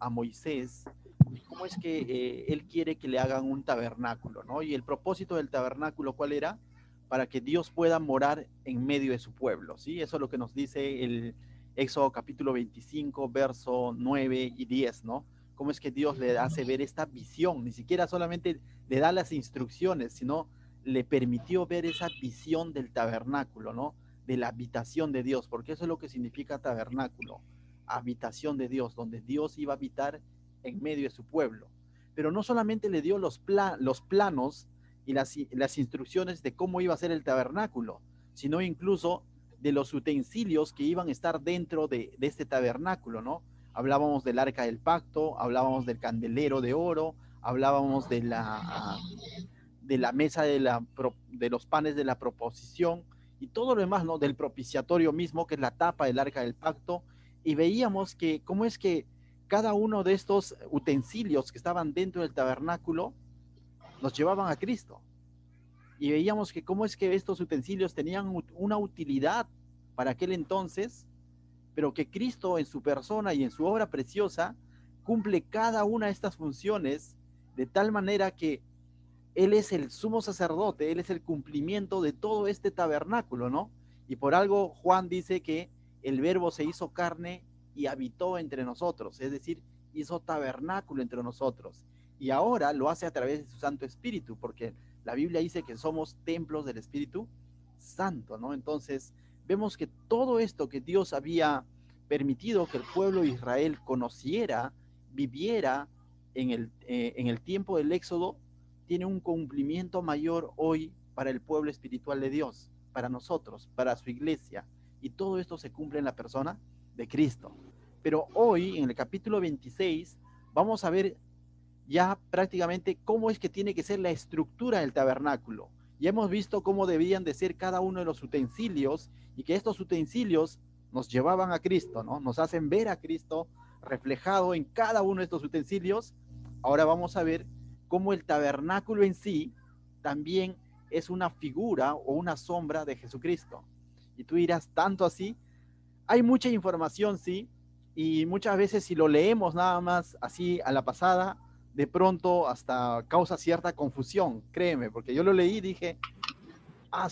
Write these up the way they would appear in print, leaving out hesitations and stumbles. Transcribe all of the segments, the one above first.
a Moisés cómo es que él quiere que le hagan un tabernáculo, ¿no? Y el propósito del tabernáculo, ¿cuál era? Para que Dios pueda morar en medio de su pueblo, ¿sí? Eso es lo que nos dice el Éxodo capítulo 25, verso 9 y 10, ¿no? Cómo es que Dios le hace ver esta visión, ni siquiera solamente le da las instrucciones, sino le permitió ver esa visión del tabernáculo, ¿no? De la habitación de Dios, porque eso es lo que significa tabernáculo, habitación de Dios, donde Dios iba a habitar en medio de su pueblo. Pero no solamente le dio los planos y las instrucciones de cómo iba a ser el tabernáculo, sino incluso de los utensilios que iban a estar dentro de este tabernáculo, ¿no? Hablábamos del arca del pacto, hablábamos del candelero de oro, hablábamos de la mesa de los panes de la proposición y todo lo demás, ¿no? Del propiciatorio mismo, que es la tapa del arca del pacto, y veíamos que cómo es que cada uno de estos utensilios que estaban dentro del tabernáculo nos llevaban a Cristo. Y veíamos que cómo es que estos utensilios tenían una utilidad para aquel entonces, pero que Cristo en su persona y en su obra preciosa cumple cada una de estas funciones de tal manera que Él es el sumo sacerdote, Él es el cumplimiento de todo este tabernáculo, ¿no? Y por algo Juan dice que el verbo se hizo carne y habitó entre nosotros, es decir, hizo tabernáculo entre nosotros. Y ahora lo hace a través de su Santo Espíritu, porque la Biblia dice que somos templos del Espíritu Santo, ¿no? Entonces, vemos que todo esto que Dios había permitido que el pueblo de Israel conociera, viviera en el tiempo del Éxodo, tiene un cumplimiento mayor hoy para el pueblo espiritual de Dios, para nosotros, para su iglesia. Y todo esto se cumple en la persona de Cristo. Pero hoy, en el capítulo 26, vamos a ver ya prácticamente cómo es que tiene que ser la estructura del tabernáculo. Ya hemos visto cómo debían de ser cada uno de los utensilios y que estos utensilios nos llevaban a Cristo, ¿no? Nos hacen ver a Cristo reflejado en cada uno de estos utensilios. Ahora vamos a ver cómo el tabernáculo en sí también es una figura o una sombra de Jesucristo. Y tú dirás, ¿tanto así? Hay mucha información, sí, y muchas veces si lo leemos nada más así a la pasada, de pronto hasta causa cierta confusión, créeme, porque yo lo leí y dije,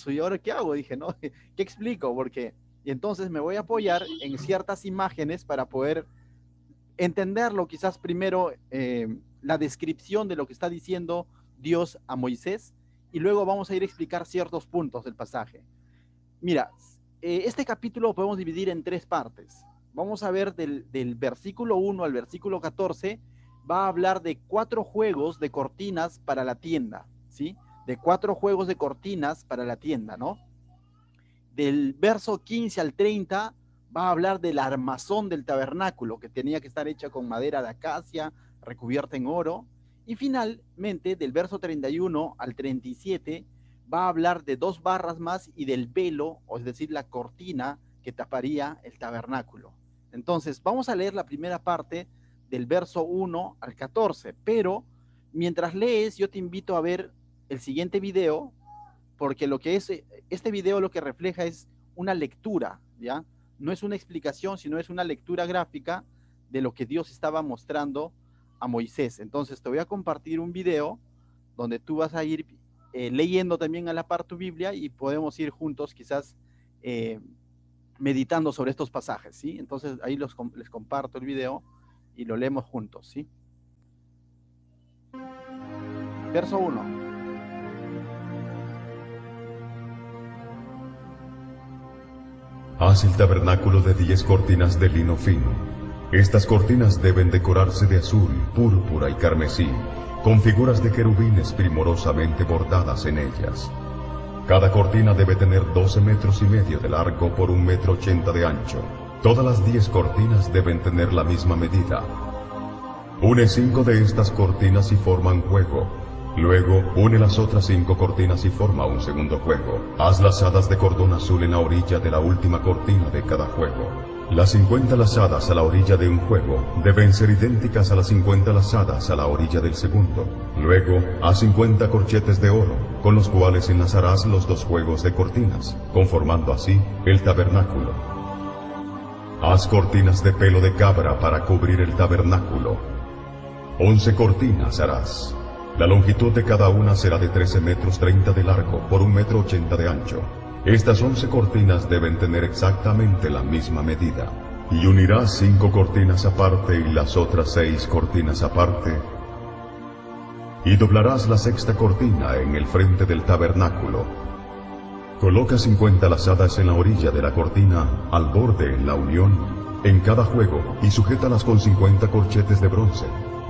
¿y ahora qué hago? Dije, ¿no? ¿Qué explico? Porque, y entonces me voy a apoyar en ciertas imágenes para poder entenderlo, quizás primero la descripción de lo que está diciendo Dios a Moisés, y luego vamos a ir a explicar ciertos puntos del pasaje. Mira, este capítulo lo podemos dividir en tres partes. Vamos a ver del versículo 1 al versículo 14, va a hablar de 4 juegos de cortinas para la tienda, ¿sí? De 4 juegos de cortinas para la tienda, ¿no? Del verso 15 al 30 va a hablar del armazón del tabernáculo, que tenía que estar hecha con madera de acacia, recubierta en oro. Y finalmente, del verso 31 al 37, va a hablar de 2 barras más y del velo, o es decir, la cortina que taparía el tabernáculo. Entonces, vamos a leer la primera parte del verso 1 al 14, pero mientras lees, yo te invito a ver el siguiente video, porque lo que es, este video lo que refleja es una lectura, ¿ya? No es una explicación, sino es una lectura gráfica de lo que Dios estaba mostrando a Moisés. Entonces, te voy a compartir un video donde tú vas a ir leyendo también a la par tu Biblia y podemos ir juntos quizás meditando sobre estos pasajes, ¿sí? Entonces ahí les comparto el video y lo leemos juntos, ¿sí? Verso 1. Haz el tabernáculo de 10 cortinas de lino fino. Estas cortinas deben decorarse de azul, púrpura y carmesí, con figuras de querubines primorosamente bordadas en ellas. Cada cortina debe tener 12 metros y medio de largo por 1,80 metros de ancho. Todas las 10 cortinas deben tener la misma medida. Une 5 de estas cortinas y forma un juego. Luego, une las otras 5 cortinas y forma un segundo juego. Haz lazadas de cordón azul en la orilla de la última cortina de cada juego. Las 50 lazadas a la orilla de un juego deben ser idénticas a las 50 lazadas a la orilla del segundo. Luego, haz 50 corchetes de oro, con los cuales enlazarás los 2 juegos de cortinas, conformando así el tabernáculo. Haz cortinas de pelo de cabra para cubrir el tabernáculo. 11 cortinas harás. La longitud de cada una será de 13 metros 30 de largo por 1 metro 80 de ancho. Estas 11 cortinas deben tener exactamente la misma medida. Y unirás 5 cortinas aparte y las otras 6 cortinas aparte. Y doblarás la sexta cortina en el frente del tabernáculo. Coloca 50 lazadas en la orilla de la cortina, al borde en la unión, en cada juego, y sujétalas con 50 corchetes de bronce.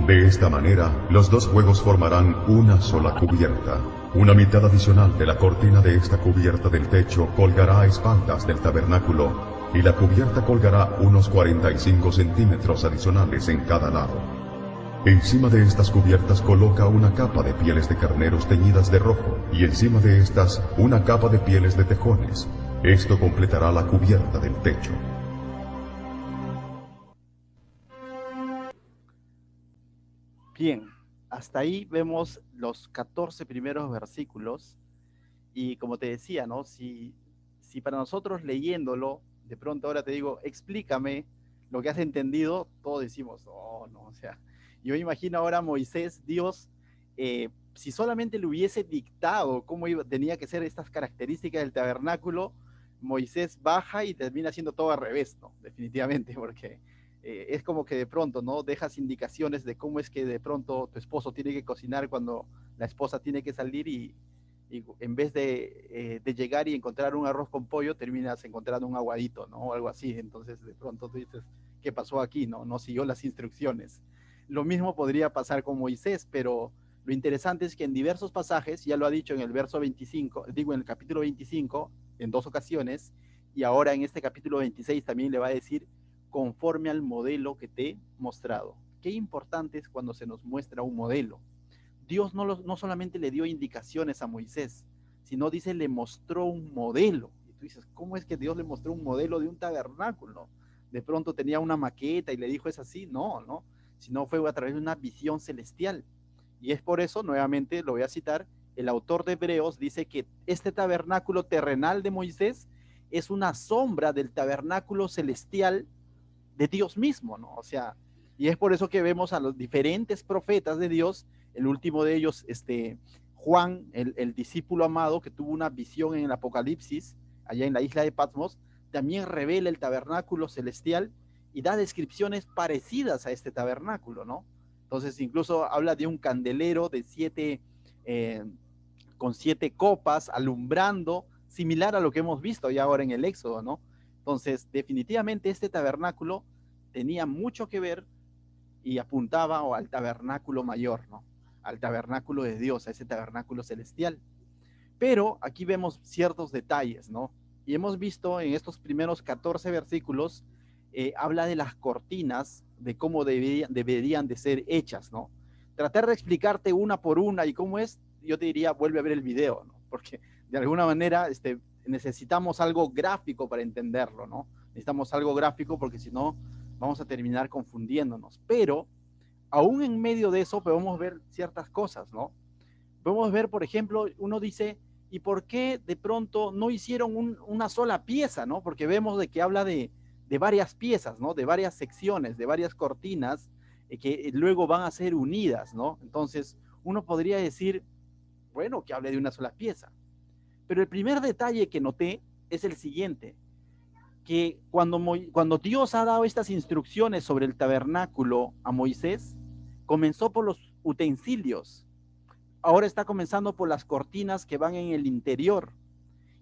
De esta manera, los dos juegos formarán una sola cubierta. Una mitad adicional de la cortina de esta cubierta del techo colgará a espaldas del tabernáculo, y la cubierta colgará unos 45 centímetros adicionales en cada lado. Encima de estas cubiertas coloca una capa de pieles de carneros teñidas de rojo, y encima de estas una capa de pieles de tejones. Esto completará la cubierta del techo. Bien, hasta ahí vemos los 14 primeros versículos. Y como te decía, ¿no? Si para nosotros leyéndolo, de pronto ahora te digo, explícame lo que has entendido, todos decimos, oh, no, o sea, yo imagino ahora a Moisés, Dios, si solamente le hubiese dictado cómo tenía que ser estas características del tabernáculo, Moisés baja y termina haciendo todo al revés, ¿no? Definitivamente, porque es como que de pronto, ¿no? Dejas indicaciones de cómo es que de pronto tu esposo tiene que cocinar cuando la esposa tiene que salir y en vez de llegar y encontrar un arroz con pollo, terminas encontrando un aguadito, ¿no? O algo así. Entonces, de pronto tú dices, ¿qué pasó aquí? No siguió las instrucciones. Lo mismo podría pasar con Moisés, pero lo interesante es que en diversos pasajes, ya lo ha dicho en el verso 25, digo en el capítulo 25, en 2 ocasiones, y ahora en este capítulo 26 también le va a decir, conforme al modelo que te he mostrado. Qué importante es cuando se nos muestra un modelo. Dios no solamente le dio indicaciones a Moisés, sino dice, le mostró un modelo. Y tú dices, ¿cómo es que Dios le mostró un modelo de un tabernáculo? De pronto tenía una maqueta y le dijo, es así. No, sino fue a través de una visión celestial. Y es por eso, nuevamente lo voy a citar, el autor de Hebreos dice que este tabernáculo terrenal de Moisés es una sombra del tabernáculo celestial de Dios mismo, ¿no? O sea, y es por eso que vemos a los diferentes profetas de Dios, el último de ellos, Juan, el discípulo amado que tuvo una visión en el Apocalipsis, allá en la isla de Patmos, también revela el tabernáculo celestial y da descripciones parecidas a este tabernáculo, ¿no? Entonces incluso habla de un candelero de con 7 copas alumbrando, similar a lo que hemos visto ya ahora en el Éxodo, ¿no? Entonces definitivamente este tabernáculo tenía mucho que ver y apuntaba al tabernáculo mayor, ¿no? Al tabernáculo de Dios, a ese tabernáculo celestial. Pero aquí vemos ciertos detalles, ¿no? Y hemos visto en estos primeros 14 versículos, habla de las cortinas, de cómo deberían de ser hechas, ¿no? Tratar de explicarte una por una y cómo es, yo te diría, vuelve a ver el video, ¿no? Porque de alguna manera necesitamos algo gráfico para entenderlo, ¿no? Necesitamos algo gráfico porque si no, vamos a terminar confundiéndonos. Pero aún en medio de eso podemos ver ciertas cosas, ¿no? Podemos ver, por ejemplo, uno dice, ¿y por qué de pronto no hicieron una sola pieza, ¿no? Porque vemos de que habla de varias piezas, ¿no? De varias secciones, de varias cortinas que luego van a ser unidas, ¿no? Entonces, uno podría decir, bueno, que hable de una sola pieza. Pero el primer detalle que noté es el siguiente, que cuando Dios ha dado estas instrucciones sobre el tabernáculo a Moisés, comenzó por los utensilios, ahora está comenzando por las cortinas que van en el interior,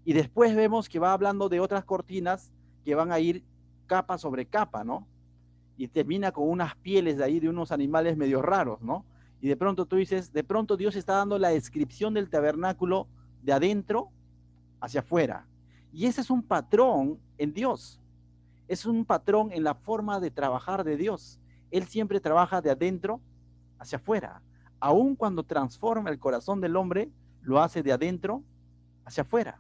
y después vemos que va hablando de otras cortinas que van a ir capa sobre capa, ¿no? Y termina con unas pieles de ahí de unos animales medio raros, ¿no? Y de pronto tú dices, de pronto Dios está dando la descripción del tabernáculo de adentro hacia afuera. Y ese es un patrón en Dios. Es un patrón en la forma de trabajar de Dios. Él siempre trabaja de adentro hacia afuera. Aun cuando transforma el corazón del hombre, lo hace de adentro hacia afuera.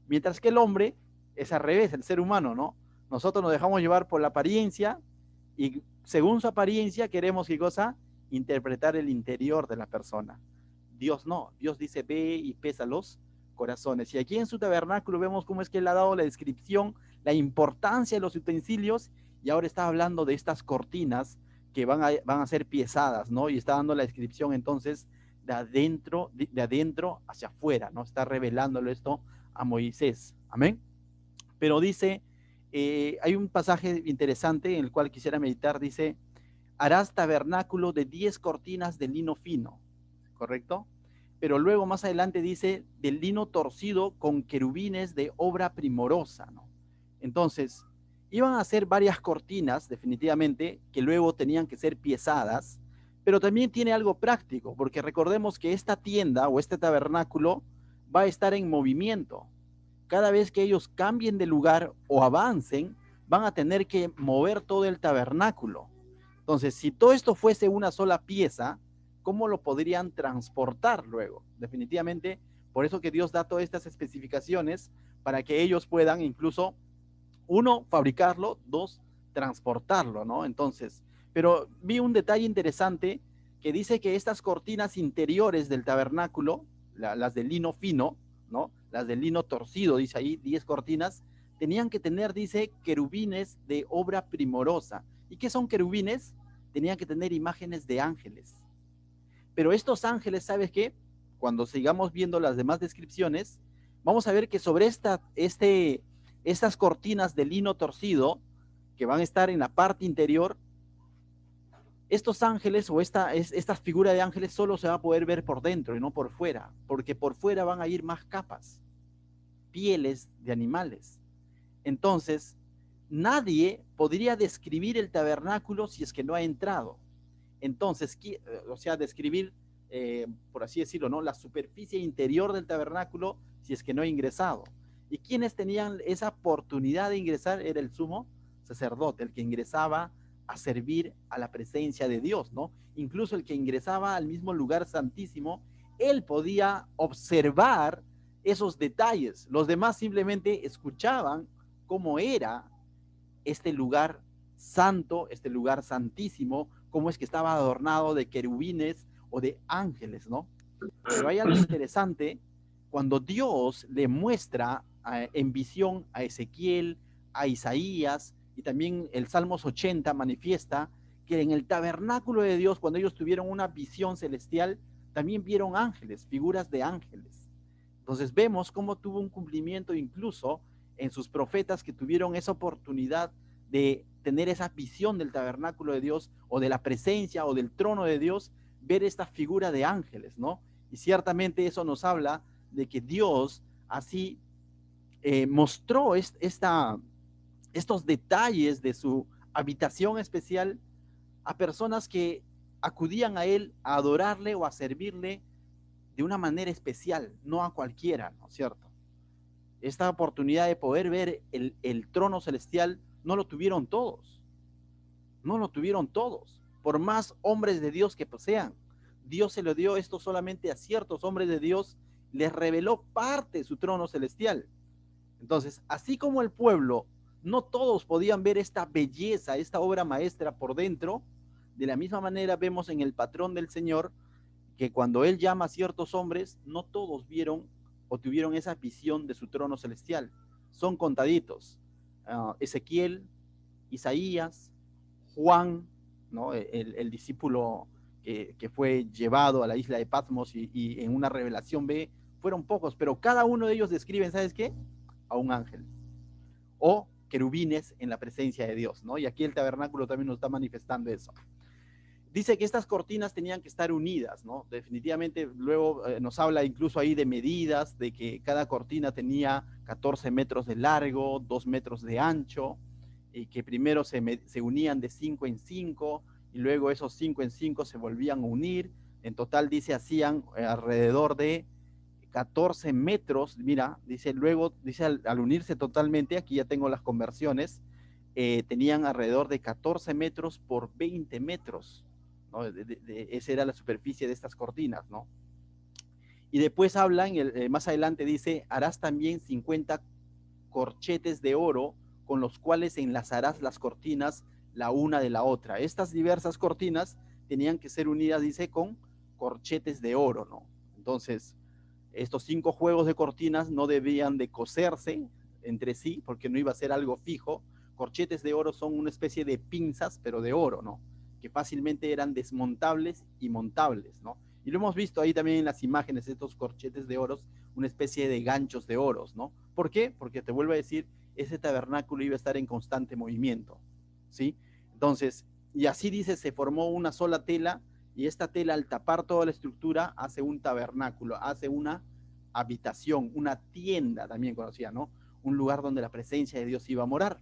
Mientras que el hombre es al revés, el ser humano, ¿no? Nosotros nos dejamos llevar por la apariencia y según su apariencia queremos, ¿qué cosa? Interpretar el interior de la persona. Dios no. Dios dice, ve y pesa los corazones. Y aquí en su tabernáculo vemos cómo es que él ha dado la descripción, la importancia de los utensilios y ahora está hablando de estas cortinas que van a ser piezadas, ¿no? Y está dando la descripción entonces de adentro hacia afuera, ¿no? Está revelándolo esto a Moisés. Amén. Pero dice, hay un pasaje interesante en el cual quisiera meditar, dice, harás tabernáculo de 10 cortinas de lino fino, ¿correcto? Pero luego más adelante dice, del lino torcido con querubines de obra primorosa, ¿no? Entonces, iban a ser varias cortinas, definitivamente, que luego tenían que ser piezadas, pero también tiene algo práctico, porque recordemos que esta tienda o este tabernáculo va a estar en movimiento. Cada vez que ellos cambien de lugar o avancen, van a tener que mover todo el tabernáculo. Entonces, si todo esto fuese una sola pieza, ¿cómo lo podrían transportar luego? Definitivamente, por eso que Dios da todas estas especificaciones para que ellos puedan incluso, uno, fabricarlo, dos, transportarlo, ¿no? Entonces, pero vi un detalle interesante que dice que estas cortinas interiores del tabernáculo, las de lino fino, ¿no? Las de lino torcido, dice ahí, 10 cortinas, tenían que tener, dice, querubines de obra primorosa. ¿Y qué son querubines? Tenían que tener imágenes de ángeles. Pero estos ángeles, ¿sabes qué? Cuando sigamos viendo las demás descripciones, vamos a ver que sobre estas cortinas de lino torcido, que van a estar en la parte interior, estos ángeles o esta figura de ángeles solo se va a poder ver por dentro y no por fuera, porque por fuera van a ir más capas, pieles de animales. Entonces, nadie podría describir el tabernáculo si es que no ha entrado. Entonces, o sea, describir, por así decirlo, ¿no? La superficie interior del tabernáculo si es que no ha ingresado. ¿Y quienes tenían esa oportunidad de ingresar? Era el sumo sacerdote, el que ingresaba a servir a la presencia de Dios, ¿no? Incluso el que ingresaba al mismo lugar santísimo, él podía observar esos detalles. Los demás simplemente escuchaban cómo era este lugar santo, este lugar santísimo, cómo es que estaba adornado de querubines o de ángeles, ¿no? Pero hay algo interesante cuando Dios le muestra en visión a Ezequiel, a Isaías, y también el Salmos 80 manifiesta que en el tabernáculo de Dios, cuando ellos tuvieron una visión celestial, también vieron ángeles, figuras de ángeles. Entonces vemos cómo tuvo un cumplimiento incluso en sus profetas que tuvieron esa oportunidad de tener esa visión del tabernáculo de Dios o de la presencia o del trono de Dios, ver esta figura de ángeles, ¿no? Y ciertamente eso nos habla de que Dios así mostró estos detalles de su habitación especial a personas que acudían a él a adorarle o a servirle de una manera especial, no a cualquiera, ¿no es cierto? Esta oportunidad de poder ver el trono celestial no lo tuvieron todos, no lo tuvieron todos, por más hombres de Dios que posean. Dios se lo dio esto solamente a ciertos hombres de Dios, les reveló parte de su trono celestial. Entonces, así como el pueblo, no todos podían ver esta belleza, esta obra maestra por dentro, de la misma manera vemos en el patrón del Señor que cuando Él llama a ciertos hombres, no todos vieron o tuvieron esa visión de su trono celestial. Son contaditos. Ezequiel, Isaías, Juan, ¿no? El discípulo que fue llevado a la isla de Patmos y en una revelación ve, fueron pocos, pero cada uno de ellos describen, ¿sabes qué? A un ángel o querubines en la presencia de Dios, ¿no? Y aquí el tabernáculo también nos está manifestando eso. Dice que estas cortinas tenían que estar unidas, ¿no? Definitivamente luego nos habla incluso ahí de medidas, de que cada cortina tenía 14 metros de largo, 2 metros de ancho, y que primero se unían de 5 en 5, y luego esos 5 en 5 se volvían a unir. En total, dice, hacían alrededor de 14 metros, mira, dice, luego, dice, al unirse totalmente, aquí ya tengo las conversiones, tenían alrededor de 14 metros por 20 metros, ¿no? Esa era la superficie de estas cortinas, ¿no? Y después hablan, más adelante dice, harás también 50 corchetes de oro con los cuales enlazarás las cortinas la una de la otra. Estas diversas cortinas tenían que ser unidas, dice, con corchetes de oro, ¿no? Entonces, estos 5 juegos de cortinas no debían de coserse entre sí, porque no iba a ser algo fijo, corchetes de oro son una especie de pinzas, pero de oro, ¿no? Que fácilmente eran desmontables y montables, ¿no? Y lo hemos visto ahí también en las imágenes de estos corchetes de oros, una especie de ganchos de oros, ¿no? ¿Por qué? Porque te vuelvo a decir, ese tabernáculo iba a estar en constante movimiento, ¿sí? Entonces, y así dice, se formó una sola tela, y esta tela al tapar toda la estructura hace un tabernáculo, hace una habitación, una tienda también conocida, ¿no? Un lugar donde la presencia de Dios iba a morar.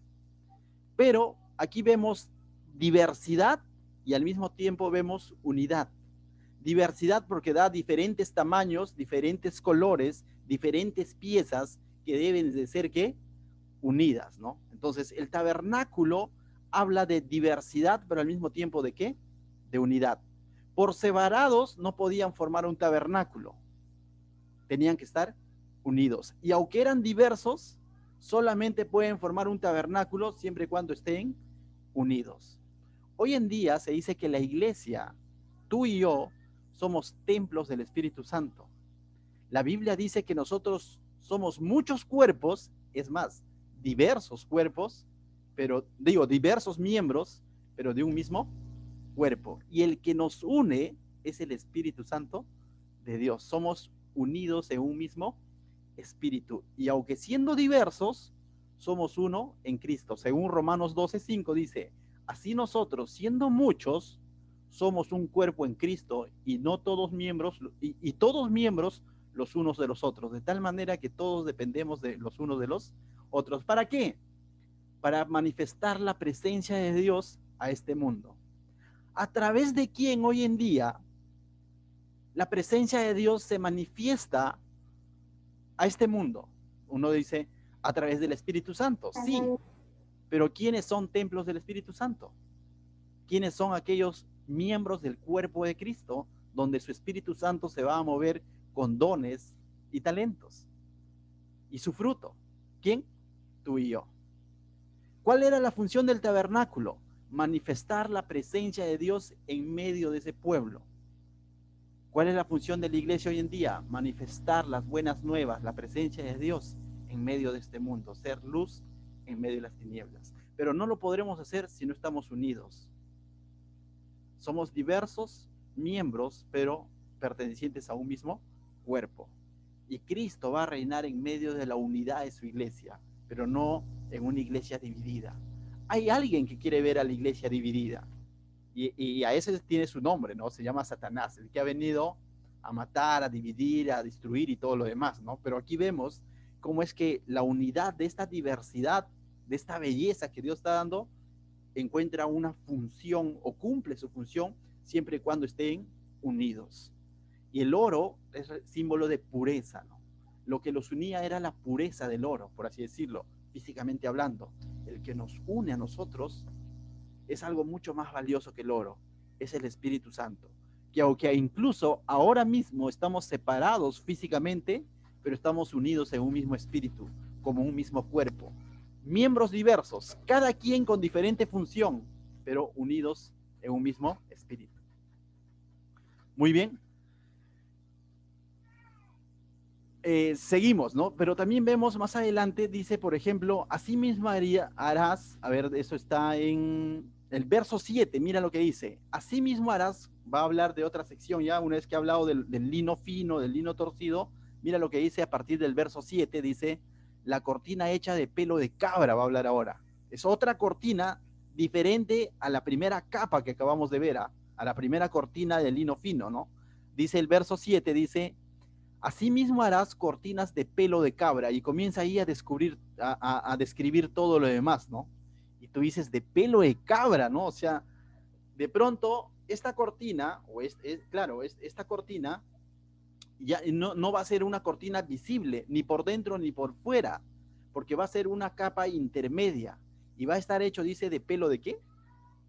Pero aquí vemos diversidad y al mismo tiempo vemos unidad. Diversidad porque da diferentes tamaños, diferentes colores, diferentes piezas que deben de ser, ¿qué? Unidas, ¿no? Entonces, el tabernáculo habla de diversidad, pero al mismo tiempo ¿de qué? De unidad. Por separados no podían formar un tabernáculo. Tenían que estar unidos. Y aunque eran diversos, solamente pueden formar un tabernáculo siempre y cuando estén unidos. Hoy en día se dice que la iglesia, tú y yo, somos templos del Espíritu Santo. La Biblia dice que nosotros somos muchos cuerpos, es más, diversos cuerpos, pero digo, diversos miembros, pero de un mismo cuerpo. Y el que nos une es el Espíritu Santo de Dios. Somos unidos en un mismo espíritu. Y aunque siendo diversos, somos uno en Cristo. Según Romanos 12:5 dice, así nosotros, siendo muchos, somos un cuerpo en Cristo y no todos miembros, y todos miembros los unos de los otros, de tal manera que todos dependemos de los unos de los otros. ¿Para qué? Para manifestar la presencia de Dios a este mundo. ¿A través de quién hoy en día la presencia de Dios se manifiesta a este mundo? Uno dice, a través del Espíritu Santo, sí, pero ¿quiénes son templos del Espíritu Santo? ¿Quiénes son aquellos miembros del cuerpo de Cristo donde su Espíritu Santo se va a mover con dones y talentos? Y su fruto, ¿quién? Tú y yo. ¿Cuál era la función del tabernáculo? Manifestar la presencia de Dios en medio de ese pueblo. ¿Cuál es la función de la iglesia hoy en día? Manifestar las buenas nuevas, la presencia de Dios en medio de este mundo, ser luz en medio de las tinieblas. Pero no lo podremos hacer si no estamos unidos. Somos diversos miembros, pero pertenecientes a un mismo cuerpo. Y Cristo va a reinar en medio de la unidad de su iglesia, pero no en una iglesia dividida. Hay alguien que quiere ver a la iglesia dividida. Y a ese tiene su nombre, ¿no? Se llama Satanás, el que ha venido a matar, a dividir, a destruir y todo lo demás, ¿no? Pero aquí vemos cómo es que la unidad de esta diversidad, de esta belleza que Dios está dando, encuentra una función o cumple su función siempre y cuando estén unidos. Y el oro es símbolo de pureza, ¿no? Lo que los unía era la pureza del oro, por así decirlo, físicamente hablando. El que nos une a nosotros es algo mucho más valioso que el oro, es el Espíritu Santo, que aunque incluso ahora mismo estamos separados físicamente, pero estamos unidos en un mismo espíritu, como un mismo cuerpo. Miembros diversos, cada quien con diferente función, pero unidos en un mismo espíritu. Muy bien. Seguimos, ¿no? Pero también vemos más adelante, dice, por ejemplo, así mismo harás, a ver, eso está en el verso 7, mira lo que dice, así mismo harás, va a hablar de otra sección ya, una vez que ha hablado del lino fino, del lino torcido, mira lo que dice a partir del verso 7, dice, la cortina hecha de pelo de cabra, va a hablar ahora. Es otra cortina diferente a la primera capa que acabamos de ver, a la primera cortina del lino fino, ¿no? Dice el verso 7, dice, asimismo harás cortinas de pelo de cabra, y comienza ahí a describir todo lo demás, ¿no? Y tú dices, de pelo de cabra, ¿no? O sea, de pronto esta cortina, esta cortina ya no va a ser una cortina visible, ni por dentro ni por fuera, porque va a ser una capa intermedia, y va a estar hecho, dice, de pelo de ¿qué?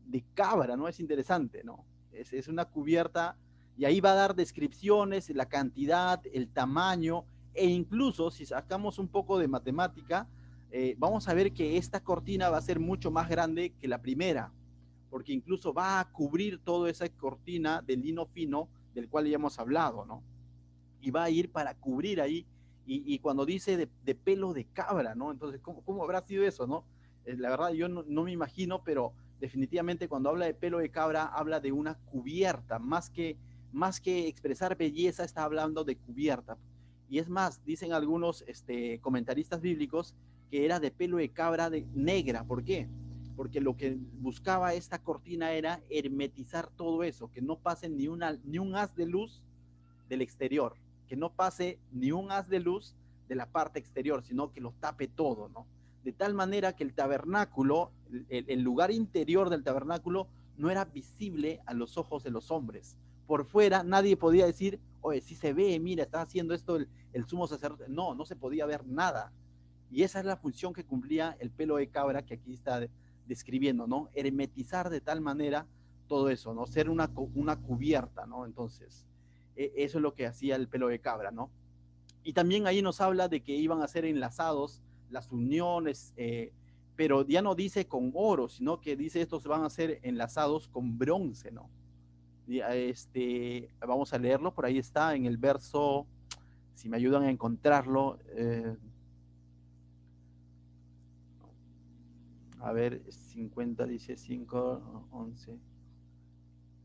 De cabra, ¿no? Es interesante, ¿no? Es una cubierta, y ahí va a dar descripciones, la cantidad, el tamaño, e incluso si sacamos un poco de matemática, vamos a ver que esta cortina va a ser mucho más grande que la primera, porque incluso va a cubrir toda esa cortina de lino fino del cual ya hemos hablado, ¿no? Y va a ir para cubrir ahí, y cuando dice de pelo de cabra, ¿no? Entonces, ¿cómo habrá sido eso, no? La verdad, yo no me imagino, pero definitivamente cuando habla de pelo de cabra, habla de una cubierta, más que expresar belleza, está hablando de cubierta. Y es más, dicen algunos comentaristas bíblicos que era de pelo de cabra negra. ¿Por qué? Porque lo que buscaba esta cortina era hermetizar todo eso, que no pase ni un haz de luz del exterior, que no pase ni un haz de luz de la parte exterior, sino que lo tape todo, ¿no? De tal manera que el tabernáculo, el lugar interior del tabernáculo, no era visible a los ojos de los hombres. Por fuera nadie podía decir, oye, si se ve, mira, está haciendo esto el sumo sacerdote. No, no se podía ver nada. Y esa es la función que cumplía el pelo de cabra que aquí está describiendo, ¿no? Hermetizar de tal manera todo eso, ¿no? Ser una cubierta, ¿no? Entonces, eso es lo que hacía el pelo de cabra, ¿no? Y también ahí nos habla de que iban a ser enlazados las uniones, pero ya no dice con oro, sino que dice estos van a ser enlazados con bronce, ¿no? Y, vamos a leerlo, por ahí está en el verso, si me ayudan a encontrarlo, a ver, 50 dice 5, 11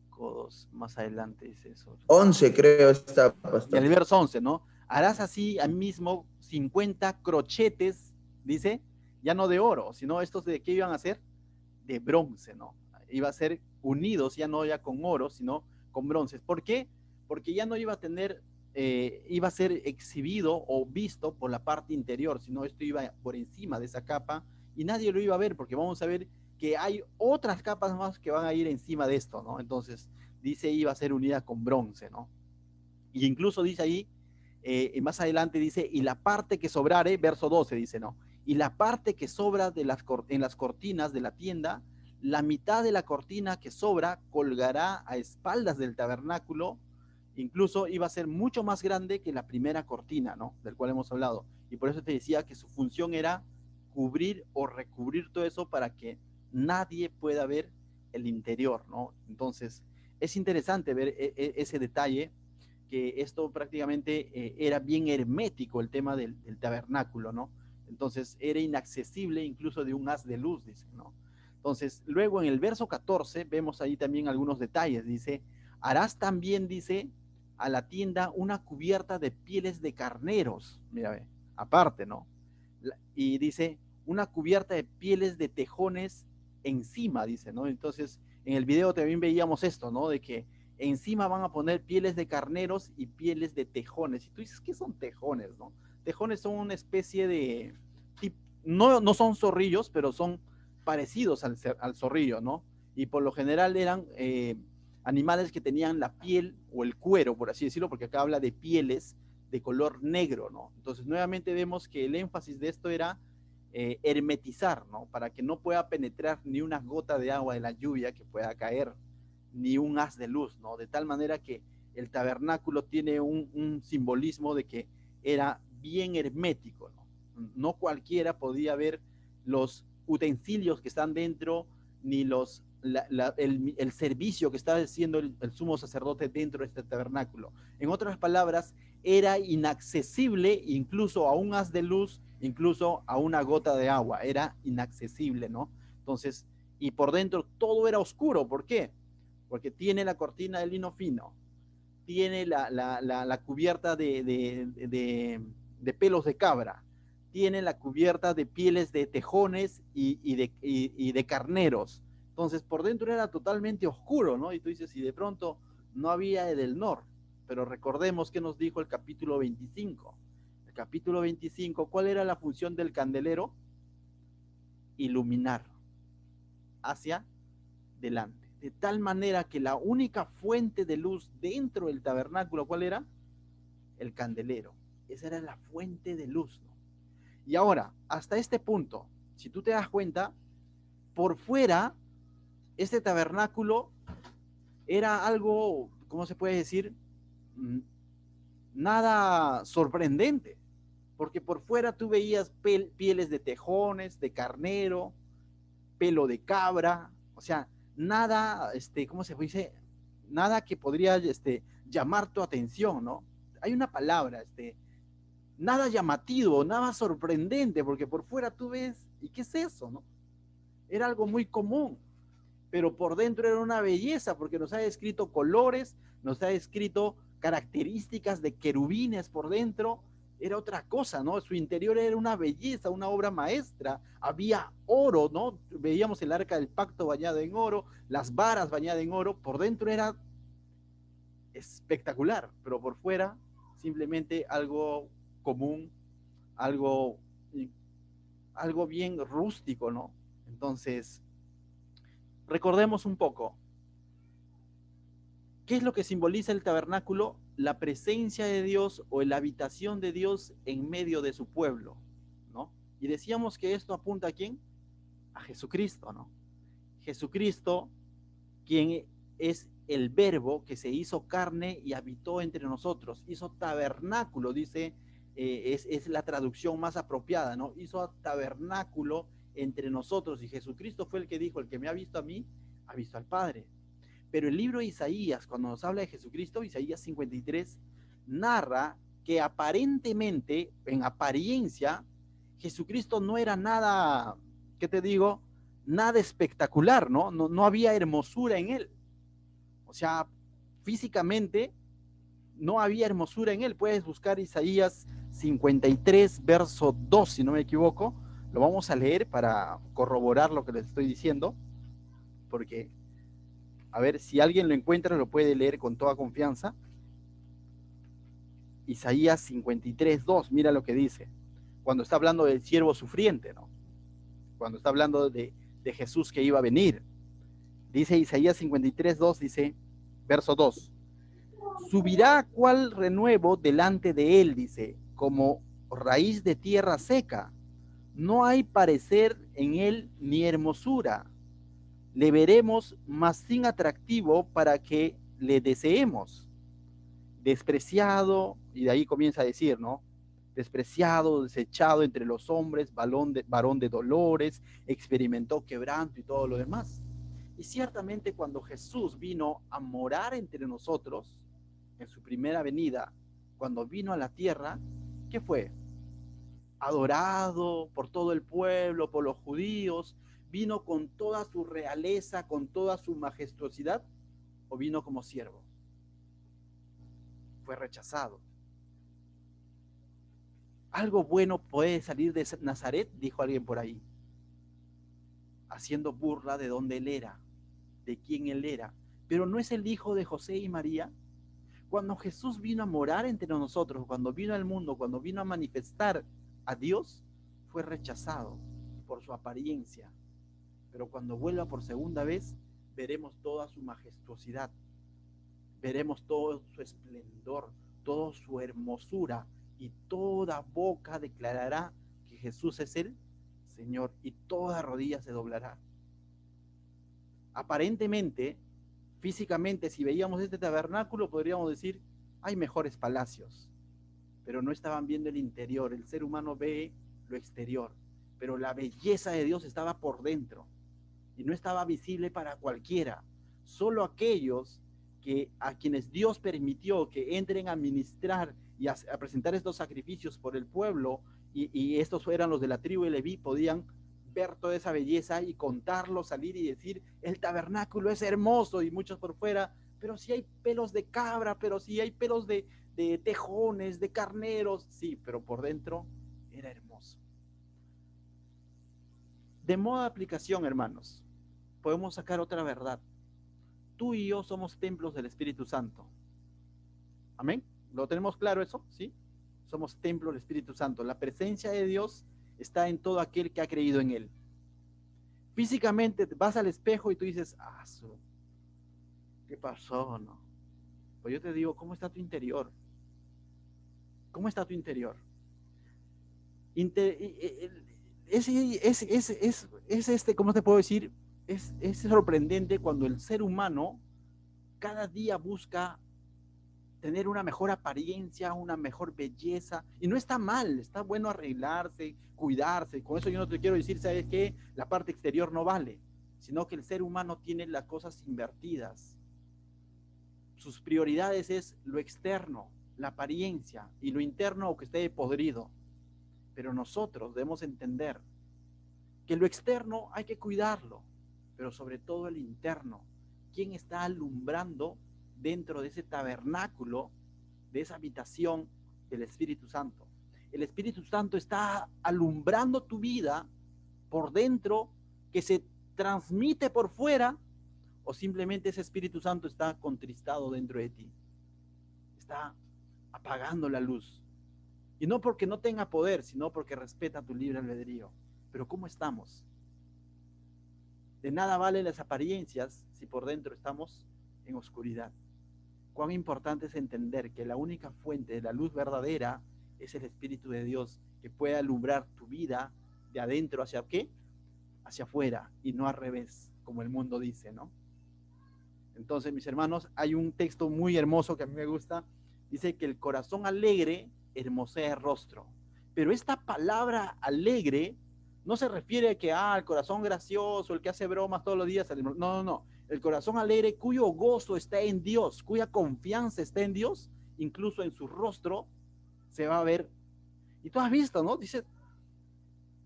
codos, más adelante dice eso. 11 creo está, Y el pastor. verso 11, ¿no? Harás así a mismo 50 crochetes, dice, ya no de oro, sino estos de qué iban a ser, de bronce, ¿no? Iba a ser unidos, ya no ya con oro, sino con bronces. ¿Por qué? Porque ya no iba a tener, iba a ser exhibido o visto por la parte interior, sino esto iba por encima de esa capa y nadie lo iba a ver, porque vamos a ver que hay otras capas más que van a ir encima de esto, ¿no? Entonces, dice, iba a ser unida con bronce, ¿no? Y incluso dice ahí, más adelante dice, y la parte que sobrare, verso 12 dice, ¿no? Y la parte que sobra en las cortinas de la tienda, la mitad de la cortina que sobra colgará a espaldas del tabernáculo, incluso iba a ser mucho más grande que la primera cortina, ¿no? Del cual hemos hablado. Y por eso te decía que su función era cubrir o recubrir todo eso para que nadie pueda ver el interior, ¿no? Entonces, es interesante ver ese detalle, que esto prácticamente era bien hermético el tema del tabernáculo, ¿no? Entonces era inaccesible incluso de un haz de luz, dice, ¿no? Entonces, luego en el verso 14 vemos ahí también algunos detalles, dice, harás también, dice, a la tienda una cubierta de pieles de carneros, mira, ve, aparte, ¿no? Y dice, una cubierta de pieles de tejones encima, dice, ¿no? Entonces, en el video también veíamos esto, ¿no? De que encima van a poner pieles de carneros y pieles de tejones. Y tú dices, ¿qué son tejones, no? Tejones son una especie de, no son zorrillos, pero son parecidos al zorrillo, ¿no? Y por lo general eran animales que tenían la piel o el cuero, por así decirlo, porque acá habla de pieles de color negro, ¿no? Entonces, nuevamente vemos que el énfasis de esto era hermetizar, ¿no? Para que no pueda penetrar ni una gota de agua de la lluvia que pueda caer, ni un haz de luz, ¿no? De tal manera que el tabernáculo tiene un simbolismo de que era bien hermético, ¿no? No cualquiera podía ver los utensilios que están dentro, ni el servicio que está haciendo el sumo sacerdote dentro de este tabernáculo. En otras palabras, era inaccesible incluso a un haz de luz, incluso a una gota de agua, era inaccesible, ¿no? Entonces, y por dentro todo era oscuro. ¿Por qué? Porque tiene la cortina de lino fino, tiene la cubierta de pelos de cabra, tiene la cubierta de pieles de tejones y de carneros. Entonces, por dentro era totalmente oscuro, ¿no? Y tú dices, y de pronto no había Edelnor. Pero recordemos que nos dijo el capítulo 25. El capítulo 25, ¿cuál era la función del candelero? Iluminar hacia delante. De tal manera que la única fuente de luz dentro del tabernáculo, ¿cuál era? El candelero. Esa era la fuente de luz, ¿no? Y ahora, hasta este punto, si tú te das cuenta, por fuera, este tabernáculo era algo, ¿cómo se puede decir? Nada sorprendente, porque por fuera tú veías pieles de tejones, de carnero, pelo de cabra, o sea, nada, ¿cómo se dice? Nada que podría llamar tu atención, ¿no? Hay una palabra, nada llamativo, nada sorprendente, porque por fuera tú ves, ¿y qué es eso, no? Era algo muy común, pero por dentro era una belleza, porque nos ha descrito colores, nos ha descrito características de querubines por dentro, era otra cosa, ¿no? Su interior era una belleza, una obra maestra, había oro, ¿no? Veíamos el arca del pacto bañado en oro, las varas bañadas en oro, por dentro era espectacular, pero por fuera simplemente algo común, algo, algo bien rústico, ¿no? Entonces, recordemos un poco, ¿qué es lo que simboliza el tabernáculo? La presencia de Dios o la habitación de Dios en medio de su pueblo, ¿no? Y decíamos que esto apunta a quién? A Jesucristo, ¿no? Jesucristo, quien es el verbo que se hizo carne y habitó entre nosotros, hizo tabernáculo, dice, es la traducción más apropiada, ¿no? Hizo tabernáculo entre nosotros y Jesucristo fue el que dijo, el que me ha visto a mí, ha visto al Padre. Pero el libro de Isaías, cuando nos habla de Jesucristo, Isaías 53, narra que aparentemente, en apariencia, Jesucristo no era nada, ¿qué te digo? Nada espectacular, ¿no? No había hermosura en él. O sea, físicamente no había hermosura en él. Puedes buscar Isaías 53, verso 2, si no me equivoco. Lo vamos a leer para corroborar lo que les estoy diciendo, porque a ver, si alguien lo encuentra, lo puede leer con toda confianza. Isaías 53, 2, mira lo que dice. Cuando está hablando del siervo sufriente, ¿no? Cuando está hablando de Jesús que iba a venir. Dice Isaías 53, 2, dice, verso 2. Subirá cual renuevo delante de él, dice, como raíz de tierra seca. No hay parecer en él ni hermosura. Le veremos más sin atractivo para que le deseemos. Despreciado, y de ahí comienza a decir, ¿no? Despreciado, desechado entre los hombres, varón de dolores, experimentó quebranto y todo lo demás. Y ciertamente cuando Jesús vino a morar entre nosotros, en su primera venida, cuando vino a la tierra, ¿qué fue? Adorado por todo el pueblo, por los judíos, vino con toda su realeza, con toda su majestuosidad, o vino como siervo. Fue rechazado. Algo bueno puede salir de Nazaret, dijo alguien por ahí, haciendo burla de dónde él era, de quién él era. Pero no es el hijo de José y María. Cuando Jesús vino a morar entre nosotros, cuando vino al mundo, cuando vino a manifestar a Dios, fue rechazado por su apariencia. Pero cuando vuelva por segunda vez, veremos toda su majestuosidad, veremos todo su esplendor, toda su hermosura, y toda boca declarará que Jesús es el Señor, y toda rodilla se doblará. Aparentemente, físicamente, si veíamos este tabernáculo, podríamos decir, hay mejores palacios, pero no estaban viendo el interior. El ser humano ve lo exterior, pero la belleza de Dios estaba por dentro y no estaba visible para cualquiera. Solo aquellos a quienes Dios permitió que entren a ministrar y a presentar estos sacrificios por el pueblo, y estos eran los de la tribu de Leví, podían ver toda esa belleza y contarlo, salir y decir, el tabernáculo es hermoso, y muchos por fuera, pero si hay pelos de cabra, pero si hay pelos de tejones, de carneros, sí, pero por dentro era hermoso. De modo de aplicación, hermanos, podemos sacar otra verdad. Tú y yo somos templos del Espíritu Santo. ¿Amén? ¿Lo tenemos claro eso? ¿Sí? Somos templo del Espíritu Santo. La presencia de Dios está en todo aquel que ha creído en Él. Físicamente vas al espejo y tú dices, ¿qué pasó? No. Pues yo te digo, ¿cómo está tu interior? ¿Cómo está tu interior? ¿Cómo te puedo decir? Es sorprendente cuando el ser humano cada día busca tener una mejor apariencia, una mejor belleza, y no está mal, está bueno arreglarse, cuidarse. Con eso yo no te quiero decir, ¿sabes qué? La parte exterior no vale, sino que el ser humano tiene las cosas invertidas. Sus prioridades es lo externo, la apariencia, y lo interno, aunque esté podrido. Pero nosotros debemos entender que lo externo hay que cuidarlo, pero sobre todo el interno. ¿Quién está alumbrando dentro de ese tabernáculo, de esa habitación del Espíritu Santo? El Espíritu Santo está alumbrando tu vida por dentro, que se transmite por fuera, o simplemente ese Espíritu Santo está contristado dentro de ti, está apagando la luz. Y no porque no tenga poder, sino porque respeta tu libre albedrío. Pero ¿cómo estamos? De nada valen las apariencias si por dentro estamos en oscuridad. Cuán importante es entender que la única fuente de la luz verdadera es el Espíritu de Dios, que puede alumbrar tu vida de adentro hacia ¿qué? Hacia afuera, y no al revés, como el mundo dice, ¿no? Entonces, mis hermanos, hay un texto muy hermoso que a mí me gusta. Dice que el corazón alegre hermosea el rostro. Pero esta palabra alegre no se refiere a que, el corazón gracioso, el que hace bromas todos los días. No, no, no. El corazón alegre cuyo gozo está en Dios, cuya confianza está en Dios, incluso en su rostro se va a ver. Y tú has visto, ¿no? Dice,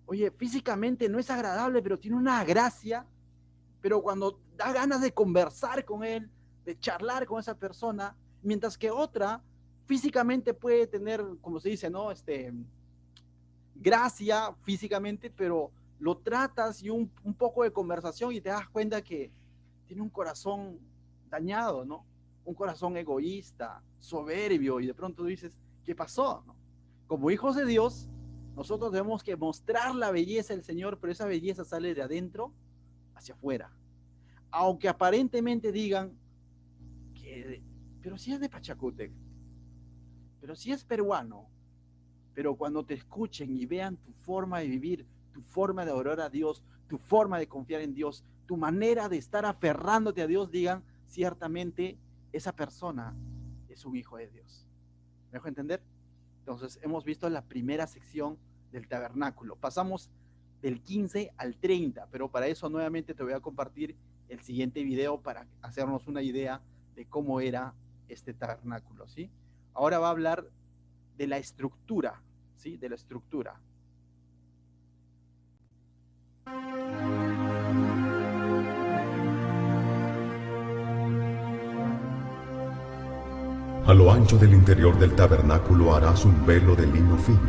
oye, físicamente no es agradable, pero tiene una gracia. Pero cuando da ganas de conversar con él, de charlar con esa persona, mientras que otra físicamente puede tener, como se dice, ¿no? Gracia físicamente, pero lo tratas y un poco de conversación y te das cuenta que tiene un corazón dañado, ¿no? Un corazón egoísta, soberbio, y de pronto dices, ¿qué pasó? ¿No? Como hijos de Dios, nosotros tenemos que mostrar la belleza del Señor, pero esa belleza sale de adentro hacia afuera. Aunque aparentemente digan que, pero si es de Pachacútec, pero si es peruano, pero cuando te escuchen y vean tu forma de vivir, tu forma de orar a Dios, tu forma de confiar en Dios, tu manera de estar aferrándote a Dios, digan, ciertamente esa persona es un hijo de Dios. ¿Me dejo entender? Entonces hemos visto la primera sección del tabernáculo. Pasamos del 15 al 30, pero para eso nuevamente te voy a compartir el siguiente video para hacernos una idea de cómo era este tabernáculo, ¿sí? Ahora va a hablar de la estructura, ¿sí? De la estructura. A lo ancho del interior del tabernáculo harás un velo de lino fino,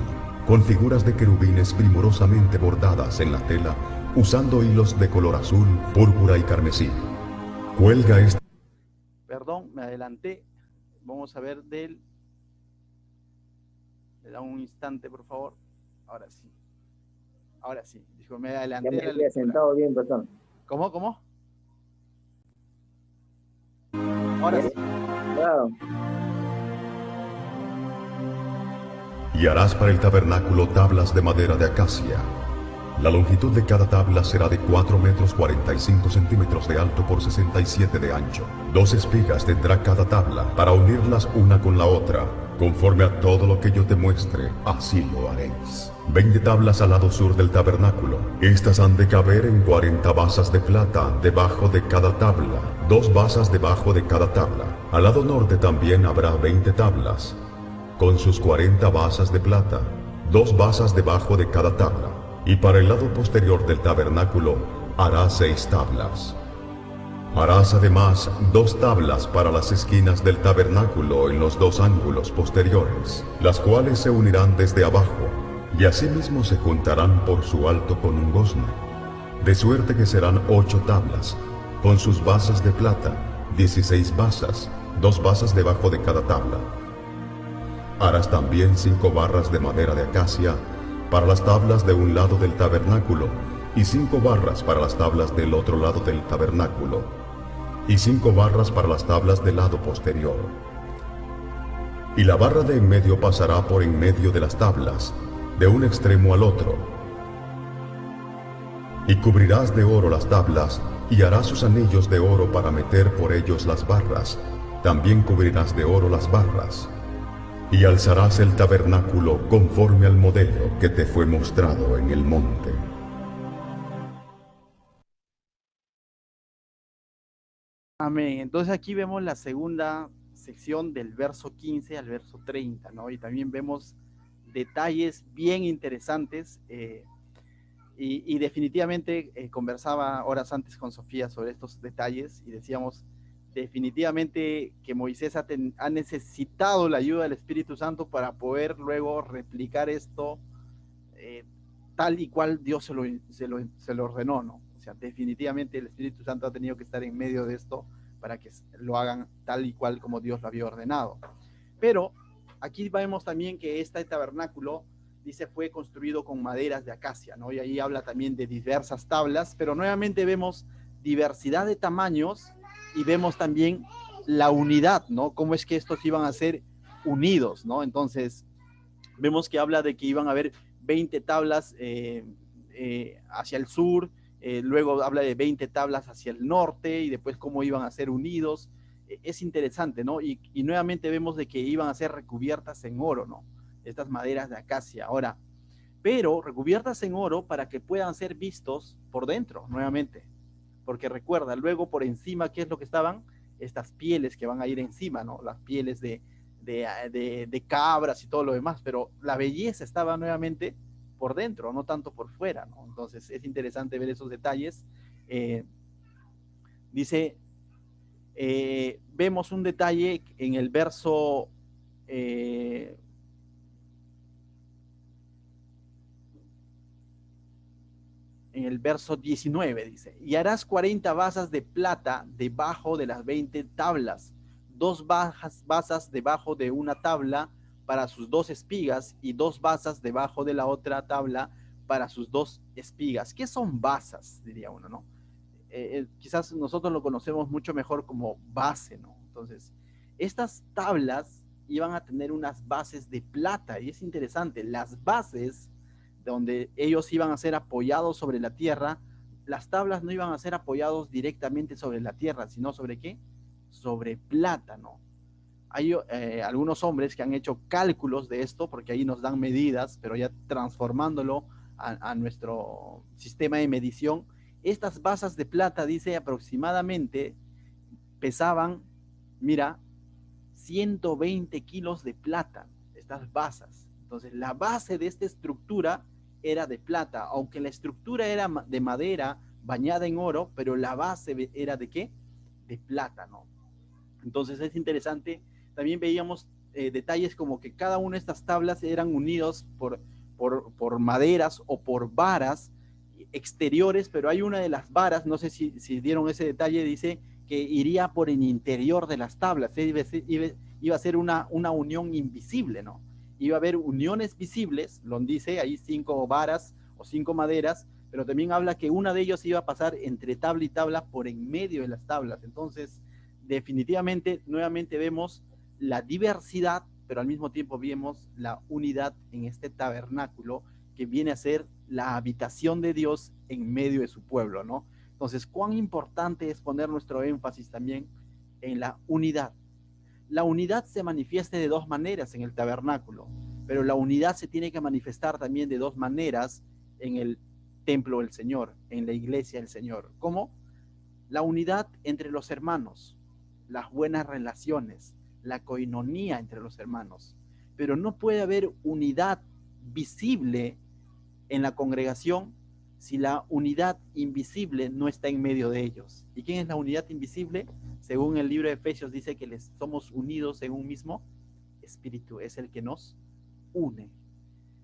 con figuras de querubines primorosamente bordadas en la tela, usando hilos de color azul, púrpura y carmesí. Cuelga este... Perdón, me adelanté. Vamos a ver del... Le da un instante, por favor. Ahora sí. Ahora sí. Dijo, me adelanté. Ya me había sentado bien, perdón. ¿Cómo? Ahora sí. Claro. Y harás para el tabernáculo tablas de madera de acacia. La longitud de cada tabla será de 4 metros 45 centímetros de alto por 67 de ancho. 2 espigas tendrá cada tabla para unirlas una con la otra. Conforme a todo lo que yo te muestre, así lo haréis. 20 tablas al lado sur del tabernáculo. Estas han de caber en 40 basas de plata debajo de cada tabla. 2 basas debajo de cada tabla. Al lado norte también habrá 20 tablas, con sus 40 basas de plata. 2 basas debajo de cada tabla. Y para el lado posterior del tabernáculo harás 6 tablas. Harás además 2 tablas para las esquinas del tabernáculo en los 2 ángulos posteriores, las cuales se unirán desde abajo, y asimismo se juntarán por su alto con un gozne, de suerte que serán 8 tablas, con sus basas de plata, 16 basas, 2 basas debajo de cada tabla. Harás también 5 barras de madera de acacia para las tablas de un lado del tabernáculo, y 5 barras para las tablas del otro lado del tabernáculo, y 5 barras para las tablas del lado posterior. Y la barra de en medio pasará por en medio de las tablas, de un extremo al otro. Y cubrirás de oro las tablas, y harás sus anillos de oro para meter por ellos las barras. También cubrirás de oro las barras. Y alzarás el tabernáculo conforme al modelo que te fue mostrado en el monte. Amén. Entonces aquí vemos la segunda sección del verso 15 al verso 30, ¿no? Y también vemos detalles bien interesantes. Y definitivamente conversaba horas antes con Sofía sobre estos detalles y decíamos definitivamente que Moisés ha necesitado la ayuda del Espíritu Santo para poder luego replicar esto eh, tal y cual Dios se lo ordenó, ¿no? O sea, definitivamente el Espíritu Santo ha tenido que estar en medio de esto para que lo hagan tal y cual como Dios lo había ordenado. Pero aquí vemos también que este tabernáculo, dice, fue construido con maderas de acacia, ¿no? Y ahí habla también de diversas tablas, pero nuevamente vemos diversidad de tamaños y vemos también la unidad, ¿no? Cómo es que estos iban a ser unidos, ¿no? Entonces, vemos que habla de que iban a haber 20 tablas hacia el sur, luego habla de 20 tablas hacia el norte y después cómo iban a ser unidos. Es interesante, ¿no? Y nuevamente vemos de que iban a ser recubiertas en oro, ¿no? Estas maderas de acacia. Ahora, pero recubiertas en oro para que puedan ser vistos por dentro, nuevamente. Porque recuerda, luego por encima, ¿qué es lo que estaban? Estas pieles que van a ir encima, ¿no? Las pieles de cabras y todo lo demás, pero la belleza estaba nuevamente por dentro, no tanto por fuera, ¿no? Entonces es interesante ver esos detalles. Dice, vemos un detalle en el verso en el verso 19 dice, y harás 40 basas de plata debajo de las 20 tablas, 2 basas debajo de una tabla para sus 2 espigas y 2 basas debajo de la otra tabla para sus 2 espigas. ¿Qué son basas? Diría uno, ¿no? Quizás nosotros lo conocemos mucho mejor como base, ¿no? Entonces, estas tablas iban a tener unas bases de plata y es interesante, las bases donde ellos iban a ser apoyados sobre la tierra, las tablas no iban a ser apoyados directamente sobre la tierra, sino sobre ¿qué? Sobre plata, ¿no? Hay algunos hombres que han hecho cálculos de esto, porque ahí nos dan medidas, pero ya transformándolo a nuestro sistema de medición, estas basas de plata, dice, aproximadamente pesaban, mira, 120 kilos de plata, estas basas. Entonces, la base de esta estructura era de plata, aunque la estructura era de madera bañada en oro, pero la base era de ¿qué? De plata, ¿no? Entonces es interesante. También veíamos detalles como que cada una de estas tablas eran unidos por maderas o por varas exteriores, pero hay una de las varas, no sé si dieron ese detalle, dice que iría por el interior de las tablas, iba a ser una unión invisible, ¿no? Iba a haber uniones visibles, lo dice, hay 5 varas o 5 maderas, pero también habla que una de ellos iba a pasar entre tabla y tabla por en medio de las tablas. Entonces, definitivamente, nuevamente vemos la diversidad, pero al mismo tiempo vemos la unidad en este tabernáculo que viene a ser la habitación de Dios en medio de su pueblo, ¿no? Entonces, cuán importante es poner nuestro énfasis también en la unidad. La unidad se manifiesta de 2 maneras en el tabernáculo, pero la unidad se tiene que manifestar también de 2 maneras en el templo del Señor, en la iglesia del Señor. ¿Cómo? La unidad entre los hermanos, las buenas relaciones, la coinonía entre los hermanos. Pero no puede haber unidad visible en la congregación si la unidad invisible no está en medio de ellos. ¿Y quién es la unidad invisible? Según el libro de Efesios dice que somos unidos en un mismo espíritu, es el que nos une.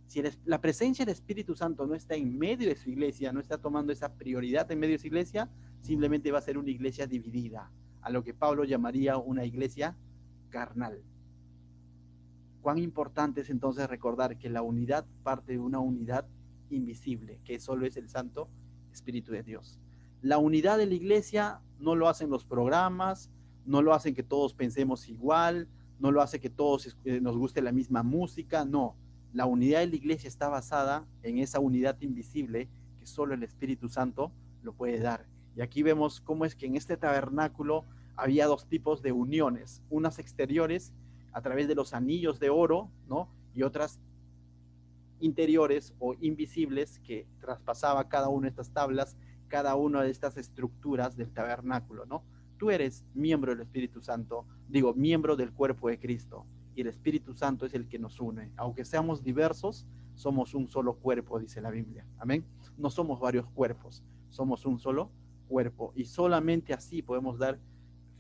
Si la presencia del Espíritu Santo no está en medio de su iglesia, no está tomando esa prioridad en medio de su iglesia, simplemente va a ser una iglesia dividida, a lo que Pablo llamaría una iglesia carnal. Cuán importante es entonces recordar que la unidad parte de una unidad invisible, que solo es el Santo Espíritu de Dios. La unidad de la iglesia no lo hacen los programas, no lo hacen que todos pensemos igual, no lo hace que todos nos guste la misma música, no. La unidad de la iglesia está basada en esa unidad invisible que solo el Espíritu Santo lo puede dar. Y aquí vemos cómo es que en este tabernáculo había 2 tipos de uniones, unas exteriores a través de los anillos de oro, ¿no? Y otras interiores o invisibles que traspasaba cada una de estas tablas, cada una de estas estructuras del tabernáculo, ¿no? Tú eres miembro del Espíritu Santo, digo, miembro del cuerpo de Cristo, y el Espíritu Santo es el que nos une. Aunque seamos diversos, somos un solo cuerpo, dice la Biblia. Amén. No somos varios cuerpos, somos un solo cuerpo. Y solamente así podemos dar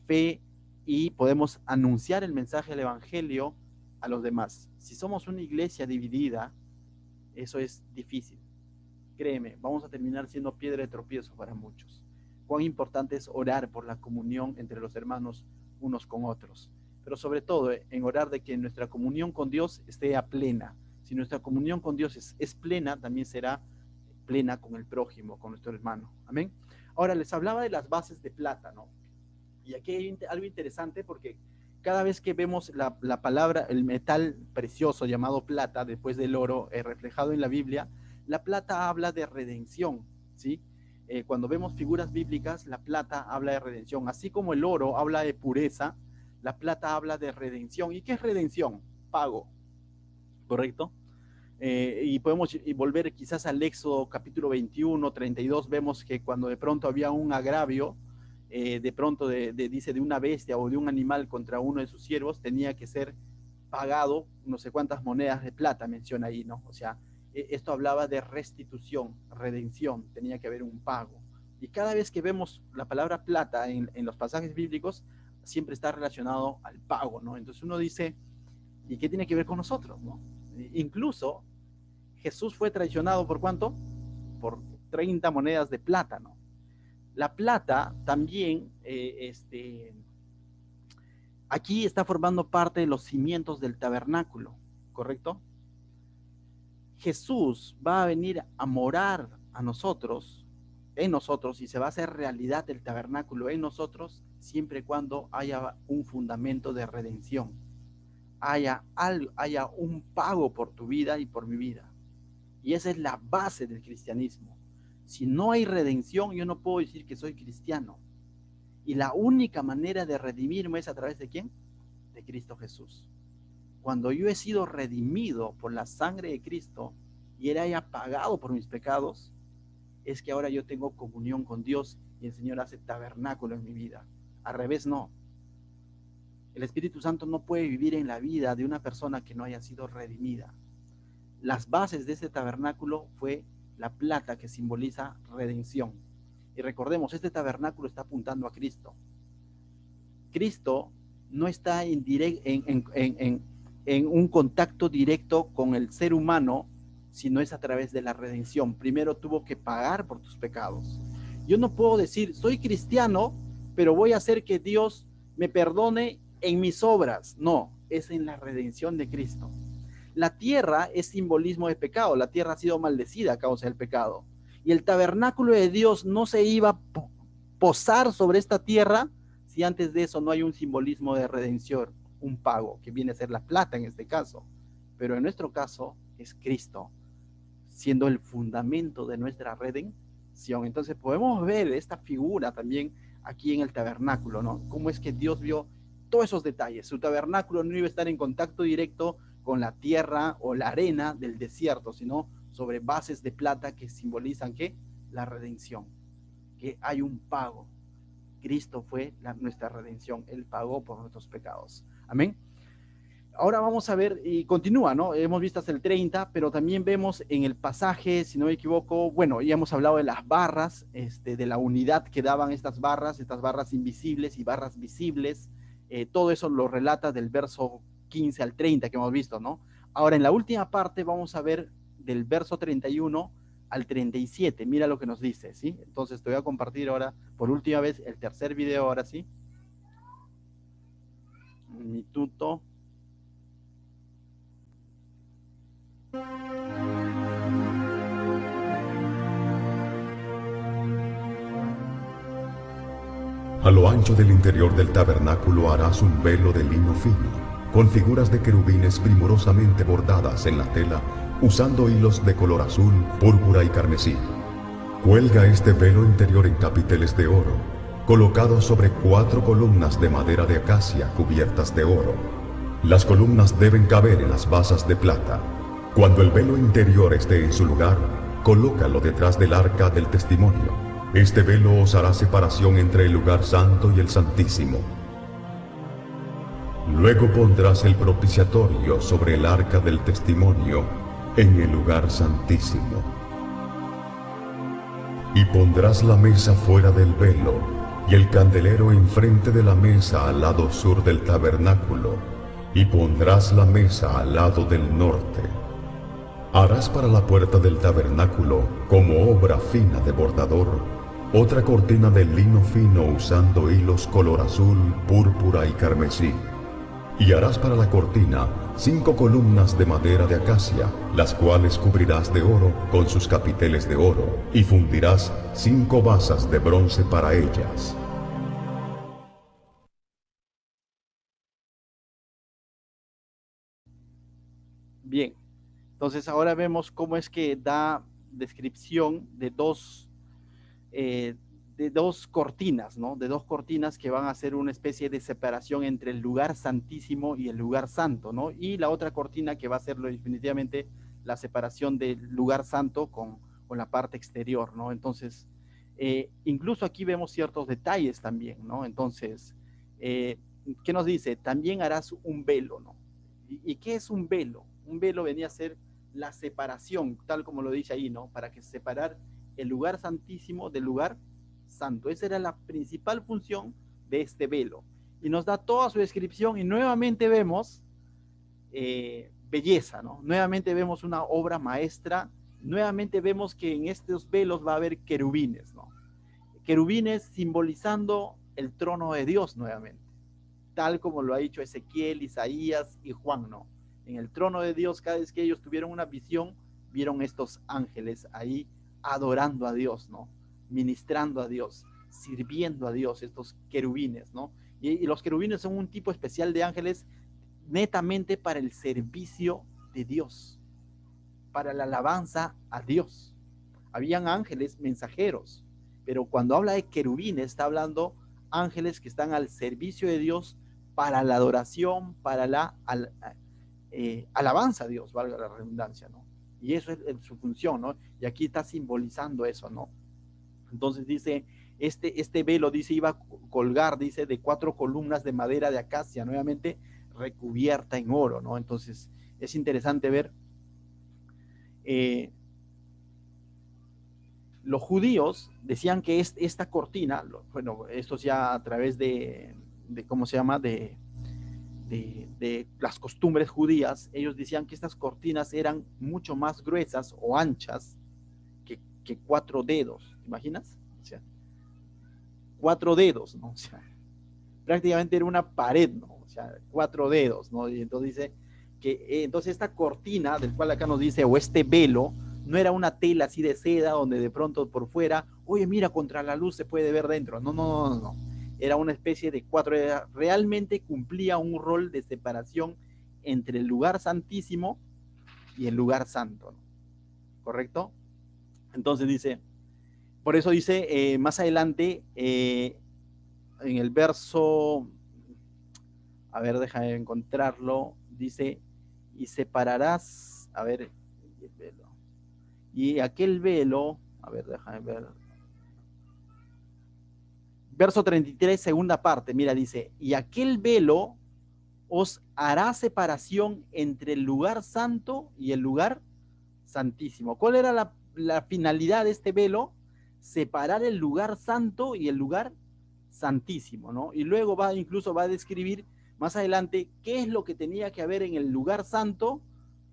fe y podemos anunciar el mensaje del Evangelio a los demás. Si somos una iglesia dividida, eso es difícil. Créeme, vamos a terminar siendo piedra de tropiezo para muchos. Cuán importante es orar por la comunión entre los hermanos unos con otros. Pero sobre todo en orar de que nuestra comunión con Dios esté a plena. Si nuestra comunión con Dios es plena, también será plena con el prójimo, con nuestro hermano. Amén. Ahora les hablaba de las bases de plata, ¿no? Y aquí hay algo interesante porque cada vez que vemos la palabra, el metal precioso llamado plata, después del oro, reflejado en la Biblia, la plata habla de redención, ¿sí? Cuando vemos figuras bíblicas, la plata habla de redención. Así como el oro habla de pureza, la plata habla de redención. ¿Y qué es redención? Pago, ¿correcto? Y podemos volver quizás al Éxodo capítulo 21, 32, vemos que cuando de pronto había un agravio, de pronto dice de una bestia o de un animal contra uno de sus siervos, tenía que ser pagado no sé cuántas monedas de plata, menciona ahí, ¿no? O sea, esto hablaba de restitución, redención, tenía que haber un pago. Y cada vez que vemos la palabra plata en los pasajes bíblicos, siempre está relacionado al pago, ¿no? Entonces uno dice, ¿y qué tiene que ver con nosotros, no? Incluso Jesús fue traicionado ¿por cuánto? Por 30 monedas de plata, ¿no? La plata también, aquí está formando parte de los cimientos del tabernáculo, ¿correcto? Jesús va a venir a morar a nosotros, en nosotros, y se va a hacer realidad el tabernáculo en nosotros, siempre y cuando haya un fundamento de redención, haya un pago por tu vida y por mi vida. Y esa es la base del cristianismo. Si no hay redención, yo no puedo decir que soy cristiano. Y la única manera de redimirme es a través de ¿quién? De Cristo Jesús. Cuando yo he sido redimido por la sangre de Cristo y Él haya pagado por mis pecados, es que ahora yo tengo comunión con Dios y el Señor hace tabernáculo en mi vida. Al revés, no. El Espíritu Santo no puede vivir en la vida de una persona que no haya sido redimida. Las bases de ese tabernáculo fue la plata, que simboliza redención. Y recordemos, este tabernáculo está apuntando a Cristo. Cristo no está en un contacto directo con el ser humano, sino es a través de la redención. Primero tuvo que pagar por tus pecados. Yo no puedo decir, soy cristiano, pero voy a hacer que Dios me perdone en mis obras. No, es en la redención de Cristo. La tierra es simbolismo de pecado. La tierra ha sido maldecida a causa del pecado. Y el tabernáculo de Dios no se iba a posar sobre esta tierra si antes de eso no hay un simbolismo de redención, un pago, que viene a ser la plata en este caso. Pero en nuestro caso es Cristo, siendo el fundamento de nuestra redención. Entonces podemos ver esta figura también aquí en el tabernáculo, ¿no? Cómo es que Dios vio todos esos detalles. Su tabernáculo no iba a estar en contacto directo con la tierra o la arena del desierto, sino sobre bases de plata que simbolizan ¿qué? La redención, que hay un pago. Cristo fue nuestra redención, Él pagó por nuestros pecados. Amén. Ahora vamos a ver, y continúa, ¿no? Hemos visto hasta el 30, pero también vemos en el pasaje, si no me equivoco, bueno, ya hemos hablado de las barras, de la unidad que daban estas barras invisibles y barras visibles, todo eso lo relata del verso 15 al 30 que hemos visto, ¿no? Ahora en la última parte vamos a ver del verso 31 al 37, mira lo que nos dice, ¿sí? Entonces te voy a compartir ahora por última vez el tercer video, ahora sí. Un minuto. A lo ancho del interior del tabernáculo harás un velo de lino fino, con figuras de querubines primorosamente bordadas en la tela, usando hilos de color azul, púrpura y carmesí. Cuelga este velo interior en capiteles de oro, colocados sobre 4 columnas de madera de acacia cubiertas de oro. Las columnas deben caber en las basas de plata. Cuando el velo interior esté en su lugar, colócalo detrás del arca del testimonio. Este velo os hará separación entre el lugar santo y el santísimo. Luego pondrás el propiciatorio sobre el arca del testimonio en el lugar santísimo. Y pondrás la mesa fuera del velo y el candelero enfrente de la mesa al lado sur del tabernáculo, y pondrás la mesa al lado del norte. Harás para la puerta del tabernáculo, como obra fina de bordador, otra cortina de lino fino usando hilos color azul, púrpura y carmesí. Y harás para la cortina 5 columnas de madera de acacia, las cuales cubrirás de oro con sus capiteles de oro, y fundirás 5 basas de bronce para ellas. Bien, entonces ahora vemos cómo es que da descripción de dos cortinas, ¿no? De dos cortinas que van a hacer una especie de separación entre el lugar santísimo y el lugar santo, ¿no? Y la otra cortina que va a hacerlo definitivamente la separación del lugar santo con la parte exterior, ¿no? Entonces, incluso aquí vemos ciertos detalles también, ¿no? Entonces, ¿qué nos dice? También harás un velo, ¿no? ¿Y qué es un velo? Un velo venía a ser la separación, tal como lo dice ahí, ¿no? Para que separar el lugar santísimo del lugar santo. Esa era la principal función de este velo. Y nos da toda su descripción y nuevamente vemos belleza, ¿no? Nuevamente vemos una obra maestra, nuevamente vemos que en estos velos va a haber querubines, ¿no? Querubines simbolizando el trono de Dios nuevamente, tal como lo ha dicho Ezequiel, Isaías y Juan, ¿no? En el trono de Dios, cada vez que ellos tuvieron una visión, vieron estos ángeles ahí adorando a Dios, ¿no? Ministrando a Dios, sirviendo a Dios, estos querubines, ¿no? Y los querubines son un tipo especial de ángeles netamente para el servicio de Dios, para la alabanza a Dios. Habían ángeles mensajeros, pero cuando habla de querubines, está hablando ángeles que están al servicio de Dios para la adoración, para la alabanza a Dios, valga la redundancia, ¿no? Y eso es su función, ¿no? Y aquí está simbolizando eso, ¿no? Entonces dice, este velo, dice, iba a colgar, dice, de 4 columnas de madera de acacia, nuevamente recubierta en oro, ¿no? Entonces es interesante ver los judíos decían que esta cortina, bueno, esto ya a través de ¿cómo se llama? De las costumbres judías, ellos decían que estas cortinas eran mucho más gruesas o anchas que 4 dedos, ¿te imaginas? O sea, 4 dedos, ¿no? O sea, prácticamente era una pared, ¿no? O sea, 4 dedos, ¿no? Y entonces dice que entonces esta cortina, del cual acá nos dice, o este velo, no era una tela así de seda donde de pronto por fuera, oye, mira, contra la luz se puede ver dentro. No, no, no, no. Era una especie de 4, realmente cumplía un rol de separación entre el lugar santísimo y el lugar santo, ¿no? ¿Correcto? Entonces dice, por eso dice más adelante, en el verso, a ver, déjame encontrarlo, dice, y separarás, a ver, el velo. Y aquel velo, a ver, déjame ver. Verso 33, segunda parte, mira, dice, y aquel velo os hará separación entre el lugar santo y el lugar santísimo. ¿Cuál era la finalidad de este velo? Separar el lugar santo y el lugar santísimo, ¿no? Y luego incluso va a describir más adelante qué es lo que tenía que haber en el lugar santo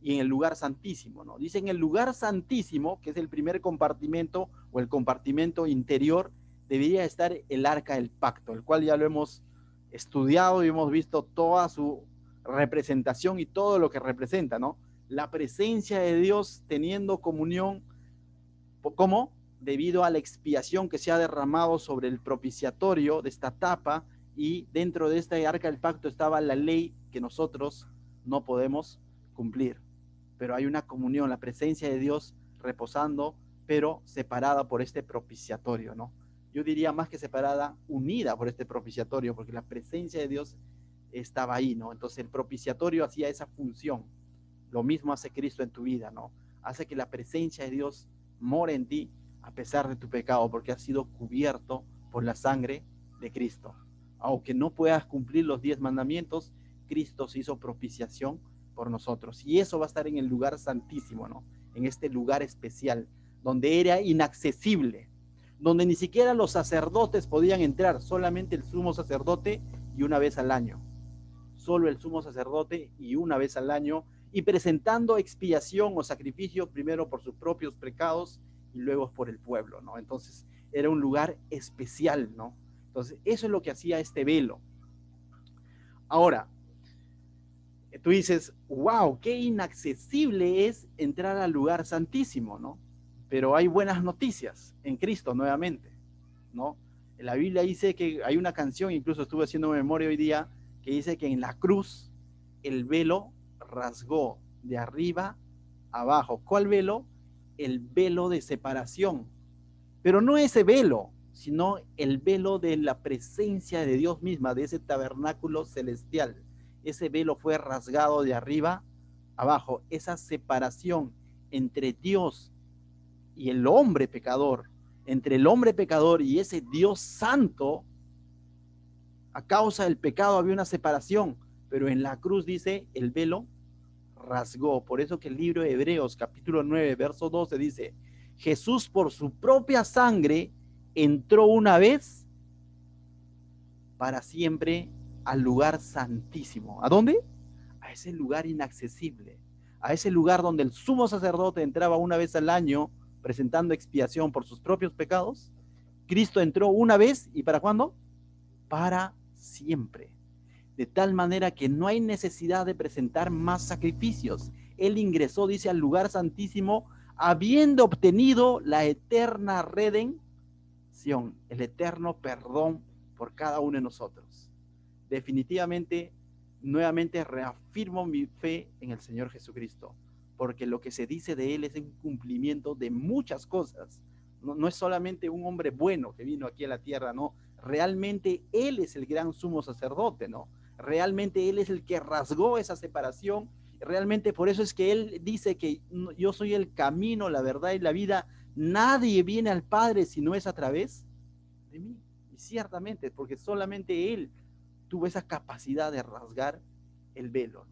y en el lugar santísimo, ¿no? Dice en el lugar santísimo, que es el primer compartimento o el compartimento interior, debería estar el arca del pacto, el cual ya lo hemos estudiado y hemos visto toda su representación y todo lo que representa, ¿no? La presencia de Dios teniendo comunión, ¿cómo? Debido a la expiación que se ha derramado sobre el propiciatorio de esta tapa, y dentro de esta arca del pacto estaba la ley que nosotros no podemos cumplir. Pero hay una comunión, la presencia de Dios reposando, pero separada por este propiciatorio, ¿no? Yo diría más que separada, unida por este propiciatorio, porque la presencia de Dios estaba ahí, ¿no? Entonces el propiciatorio hacía esa función. Lo mismo hace Cristo en tu vida, ¿no? Hace que la presencia de Dios more en ti a pesar de tu pecado, porque has sido cubierto por la sangre de Cristo. Aunque no puedas cumplir los 10 mandamientos, Cristo se hizo propiciación por nosotros. Y eso va a estar en el lugar santísimo, ¿no? En este lugar especial, donde era inaccesible, donde ni siquiera los sacerdotes podían entrar, solamente el sumo sacerdote y una vez al año. Solo el sumo sacerdote y una vez al año, y presentando expiación o sacrificio primero por sus propios pecados y luego por el pueblo, ¿no? Entonces era un lugar especial, ¿no? Entonces eso es lo que hacía este velo. Ahora, tú dices, wow, qué inaccesible es entrar al lugar santísimo, ¿no? Pero hay buenas noticias en Cristo nuevamente, ¿no? En la Biblia dice que hay una canción, incluso estuve haciendo memoria hoy día, que dice que en la cruz el velo rasgó de arriba a abajo. ¿Cuál velo? El velo de separación. Pero no ese velo, sino el velo de la presencia de Dios misma, de ese tabernáculo celestial. Ese velo fue rasgado de arriba a abajo. Esa separación entre Dios y el hombre pecador, entre el hombre pecador y ese Dios santo, a causa del pecado había una separación, pero en la cruz dice, el velo rasgó. Por eso que el libro de Hebreos, capítulo 9, verso 12 dice, Jesús por su propia sangre entró una vez para siempre al lugar santísimo. ¿A dónde? A ese lugar inaccesible, a ese lugar donde el sumo sacerdote entraba una vez al año presentando expiación por sus propios pecados. Cristo entró una vez, ¿y para cuándo? Para siempre. De tal manera que no hay necesidad de presentar más sacrificios. Él ingresó, dice, al lugar santísimo, habiendo obtenido la eterna redención, el eterno perdón por cada uno de nosotros. Definitivamente, nuevamente reafirmo mi fe en el Señor Jesucristo, porque lo que se dice de Él es un cumplimiento de muchas cosas. No es solamente un hombre bueno que vino aquí a la tierra, no. Realmente Él es el gran sumo sacerdote, ¿no? Realmente Él es el que rasgó esa separación. Realmente por eso es que Él dice que yo soy el camino, la verdad y la vida. Nadie viene al Padre si no es a través de mí. Y ciertamente, porque solamente Él tuvo esa capacidad de rasgar el velo.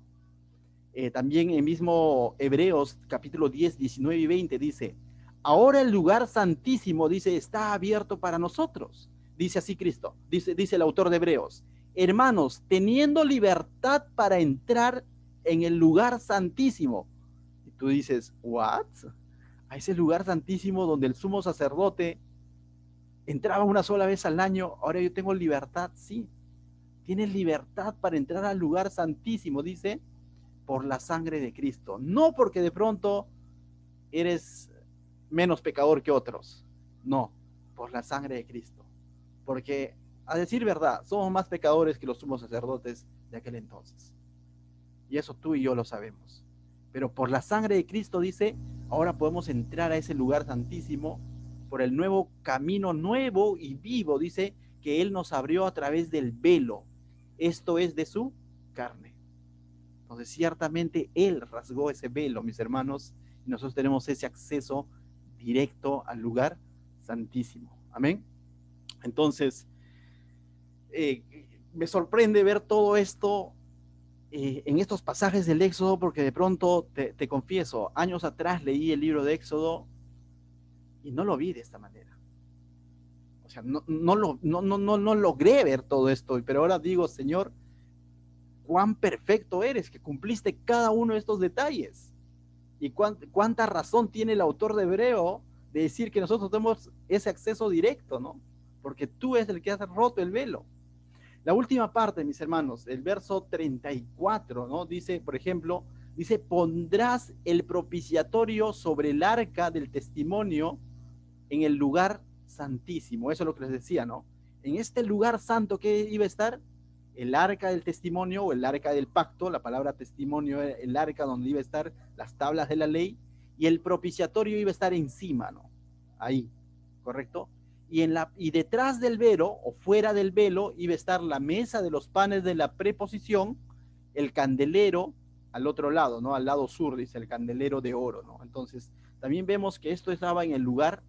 También en mismo Hebreos capítulo 10, 19 y 20 dice, ahora el lugar santísimo, dice, está abierto para nosotros. Dice así Cristo, dice el autor de Hebreos, hermanos, teniendo libertad para entrar en el lugar santísimo. Y tú dices, ¿what? A ese lugar santísimo donde el sumo sacerdote entraba una sola vez al año, ahora yo tengo libertad, sí. Tienes libertad para entrar al lugar santísimo, dice, por la sangre de Cristo. No porque de pronto eres menos pecador que otros. No, por la sangre de Cristo. Porque, a decir verdad, somos más pecadores que los sumos sacerdotes de aquel entonces. Y eso tú y yo lo sabemos. Pero por la sangre de Cristo, dice, ahora podemos entrar a ese lugar santísimo por el nuevo camino nuevo y vivo, dice, que Él nos abrió a través del velo. Esto es de su carne. Entonces, ciertamente Él rasgó ese velo, mis hermanos, y nosotros tenemos ese acceso directo al lugar santísimo. Amén. Entonces, me sorprende ver todo esto en estos pasajes del Éxodo, porque de pronto, te confieso, años atrás leí el libro de Éxodo y no lo vi de esta manera. O sea, no logré ver todo esto, pero ahora digo, Señor, cuán perfecto eres, que cumpliste cada uno de estos detalles. Y cuánta razón tiene el autor de Hebreo de decir que nosotros tenemos ese acceso directo, ¿no? Porque tú eres el que has roto el velo. La última parte, mis hermanos, el verso 34, ¿no? Dice, por ejemplo, dice, pondrás el propiciatorio sobre el arca del testimonio en el lugar santísimo. Eso es lo que les decía, ¿no? En este lugar santo, ¿qué iba a estar? El arca del testimonio o el arca del pacto. La palabra testimonio, el arca donde iba a estar las tablas de la ley, y el propiciatorio iba a estar encima, ¿no? Ahí, ¿correcto? Y detrás del velo o fuera del velo iba a estar la mesa de los panes de la preposición, el candelero al otro lado, ¿no? Al lado sur, dice, el candelero de oro, ¿no? Entonces, también vemos que esto estaba en el lugar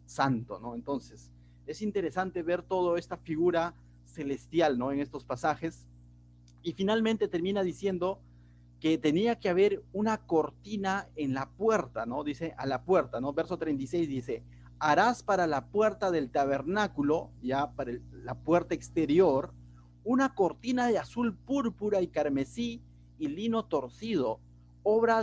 santo, ¿no? Entonces, es interesante ver toda esta figura celestial, ¿no? En estos pasajes, Y finalmente termina diciendo que tenía que haber una cortina en la puerta, ¿no? Dice, a la puerta, ¿no? Verso 36 dice, harás para la puerta del tabernáculo, ya para la puerta exterior, una cortina de azul púrpura y carmesí y lino torcido, obra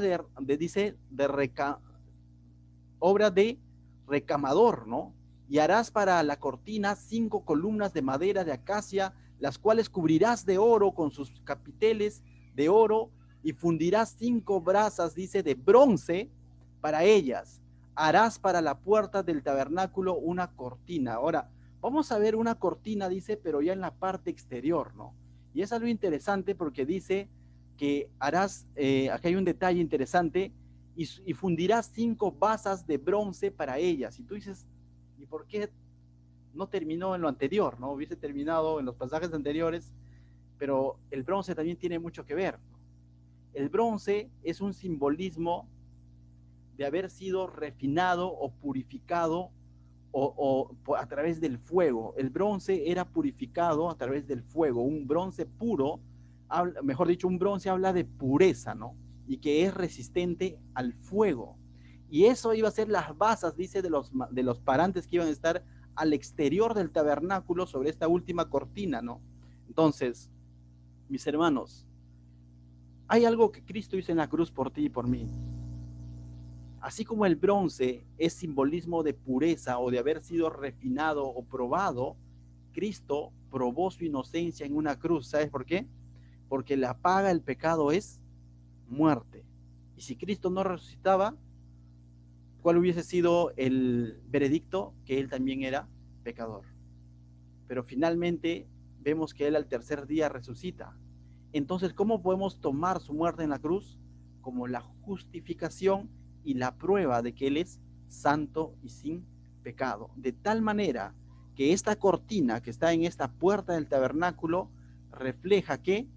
obra de recamador, ¿no? Y harás para la cortina 5 columnas de madera de acacia, las cuales cubrirás de oro con sus capiteles de oro, y fundirás 5 brasas, dice, de bronce para ellas. Harás para la puerta del tabernáculo una cortina. Ahora, vamos a ver una cortina, dice, pero ya en la parte exterior, ¿no? Y es algo interesante porque dice que harás, aquí hay un detalle interesante, y fundirás 5 basas de bronce para ellas. Y tú dices, ¿y por qué no terminó en lo anterior? ¿No? Hubiese terminado en los pasajes anteriores, pero el bronce también tiene mucho que ver, ¿no? El bronce es un simbolismo de haber sido refinado o purificado a través del fuego. El bronce era purificado a través del fuego. Un bronce puro, mejor dicho, un bronce habla de pureza, ¿no? Y que es resistente al fuego. Y eso iba a ser las basas, dice, de los parantes que iban a estar al exterior del tabernáculo sobre esta última cortina, ¿no? Entonces, mis hermanos, hay algo que Cristo hizo en la cruz por ti y por mí. Así como el bronce es simbolismo de pureza o de haber sido refinado o probado, Cristo probó su inocencia en una cruz. ¿Sabes por qué? Porque la paga del pecado es muerte. Y si Cristo no resucitaba, ¿cuál hubiese sido el veredicto? Que él también era pecador. Pero finalmente vemos que él al tercer día resucita. Entonces, ¿cómo podemos tomar su muerte en la cruz? Como la justificación y la prueba de que él es santo y sin pecado. De tal manera que esta cortina que está en esta puerta del tabernáculo refleja que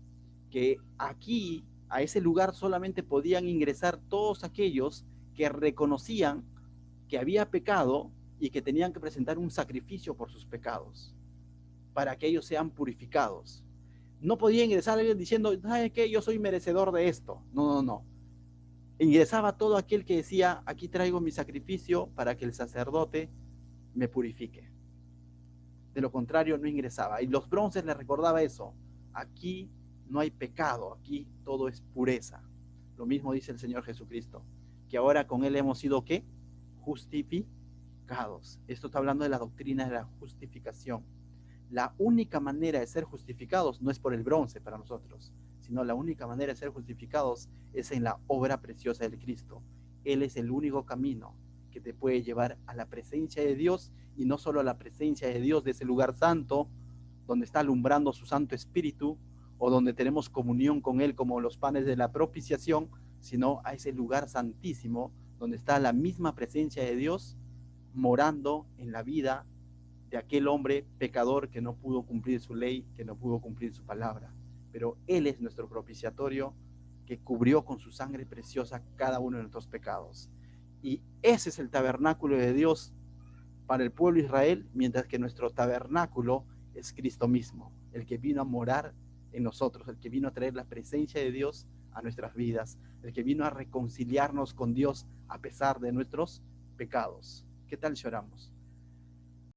aquí, a ese lugar, solamente podían ingresar todos aquellos que reconocían que había pecado y que tenían que presentar un sacrificio por sus pecados, para que ellos sean purificados. No podía ingresar alguien diciendo, ¿sabes qué? Yo soy merecedor de esto. No, no, no. Ingresaba todo aquel que decía, aquí traigo mi sacrificio para que el sacerdote me purifique. De lo contrario, no ingresaba. Y los bronces les recordaba eso. Aquí no hay pecado, aquí todo es pureza. Lo mismo dice el Señor Jesucristo, que ahora con Él hemos sido, ¿qué? Justificados. Esto está hablando de la doctrina de la justificación. La única manera de ser justificados no es por el bronce para nosotros, sino la única manera de ser justificados es en la obra preciosa del Cristo. Él es el único camino que te puede llevar a la presencia de Dios, y no solo a la presencia de Dios de ese lugar santo, donde está alumbrando su Santo Espíritu, o donde tenemos comunión con Él como los panes de la propiciación, sino a ese lugar santísimo, donde está la misma presencia de Dios morando en la vida de aquel hombre pecador que no pudo cumplir su ley, que no pudo cumplir su palabra. Pero Él es nuestro propiciatorio, que cubrió con su sangre preciosa cada uno de nuestros pecados. Y ese es el tabernáculo de Dios para el pueblo de Israel, mientras que nuestro tabernáculo es Cristo mismo, el que vino a morar en nosotros, el que vino a traer la presencia de Dios a nuestras vidas, el que vino a reconciliarnos con Dios a pesar de nuestros pecados. ¿Qué tal si oramos?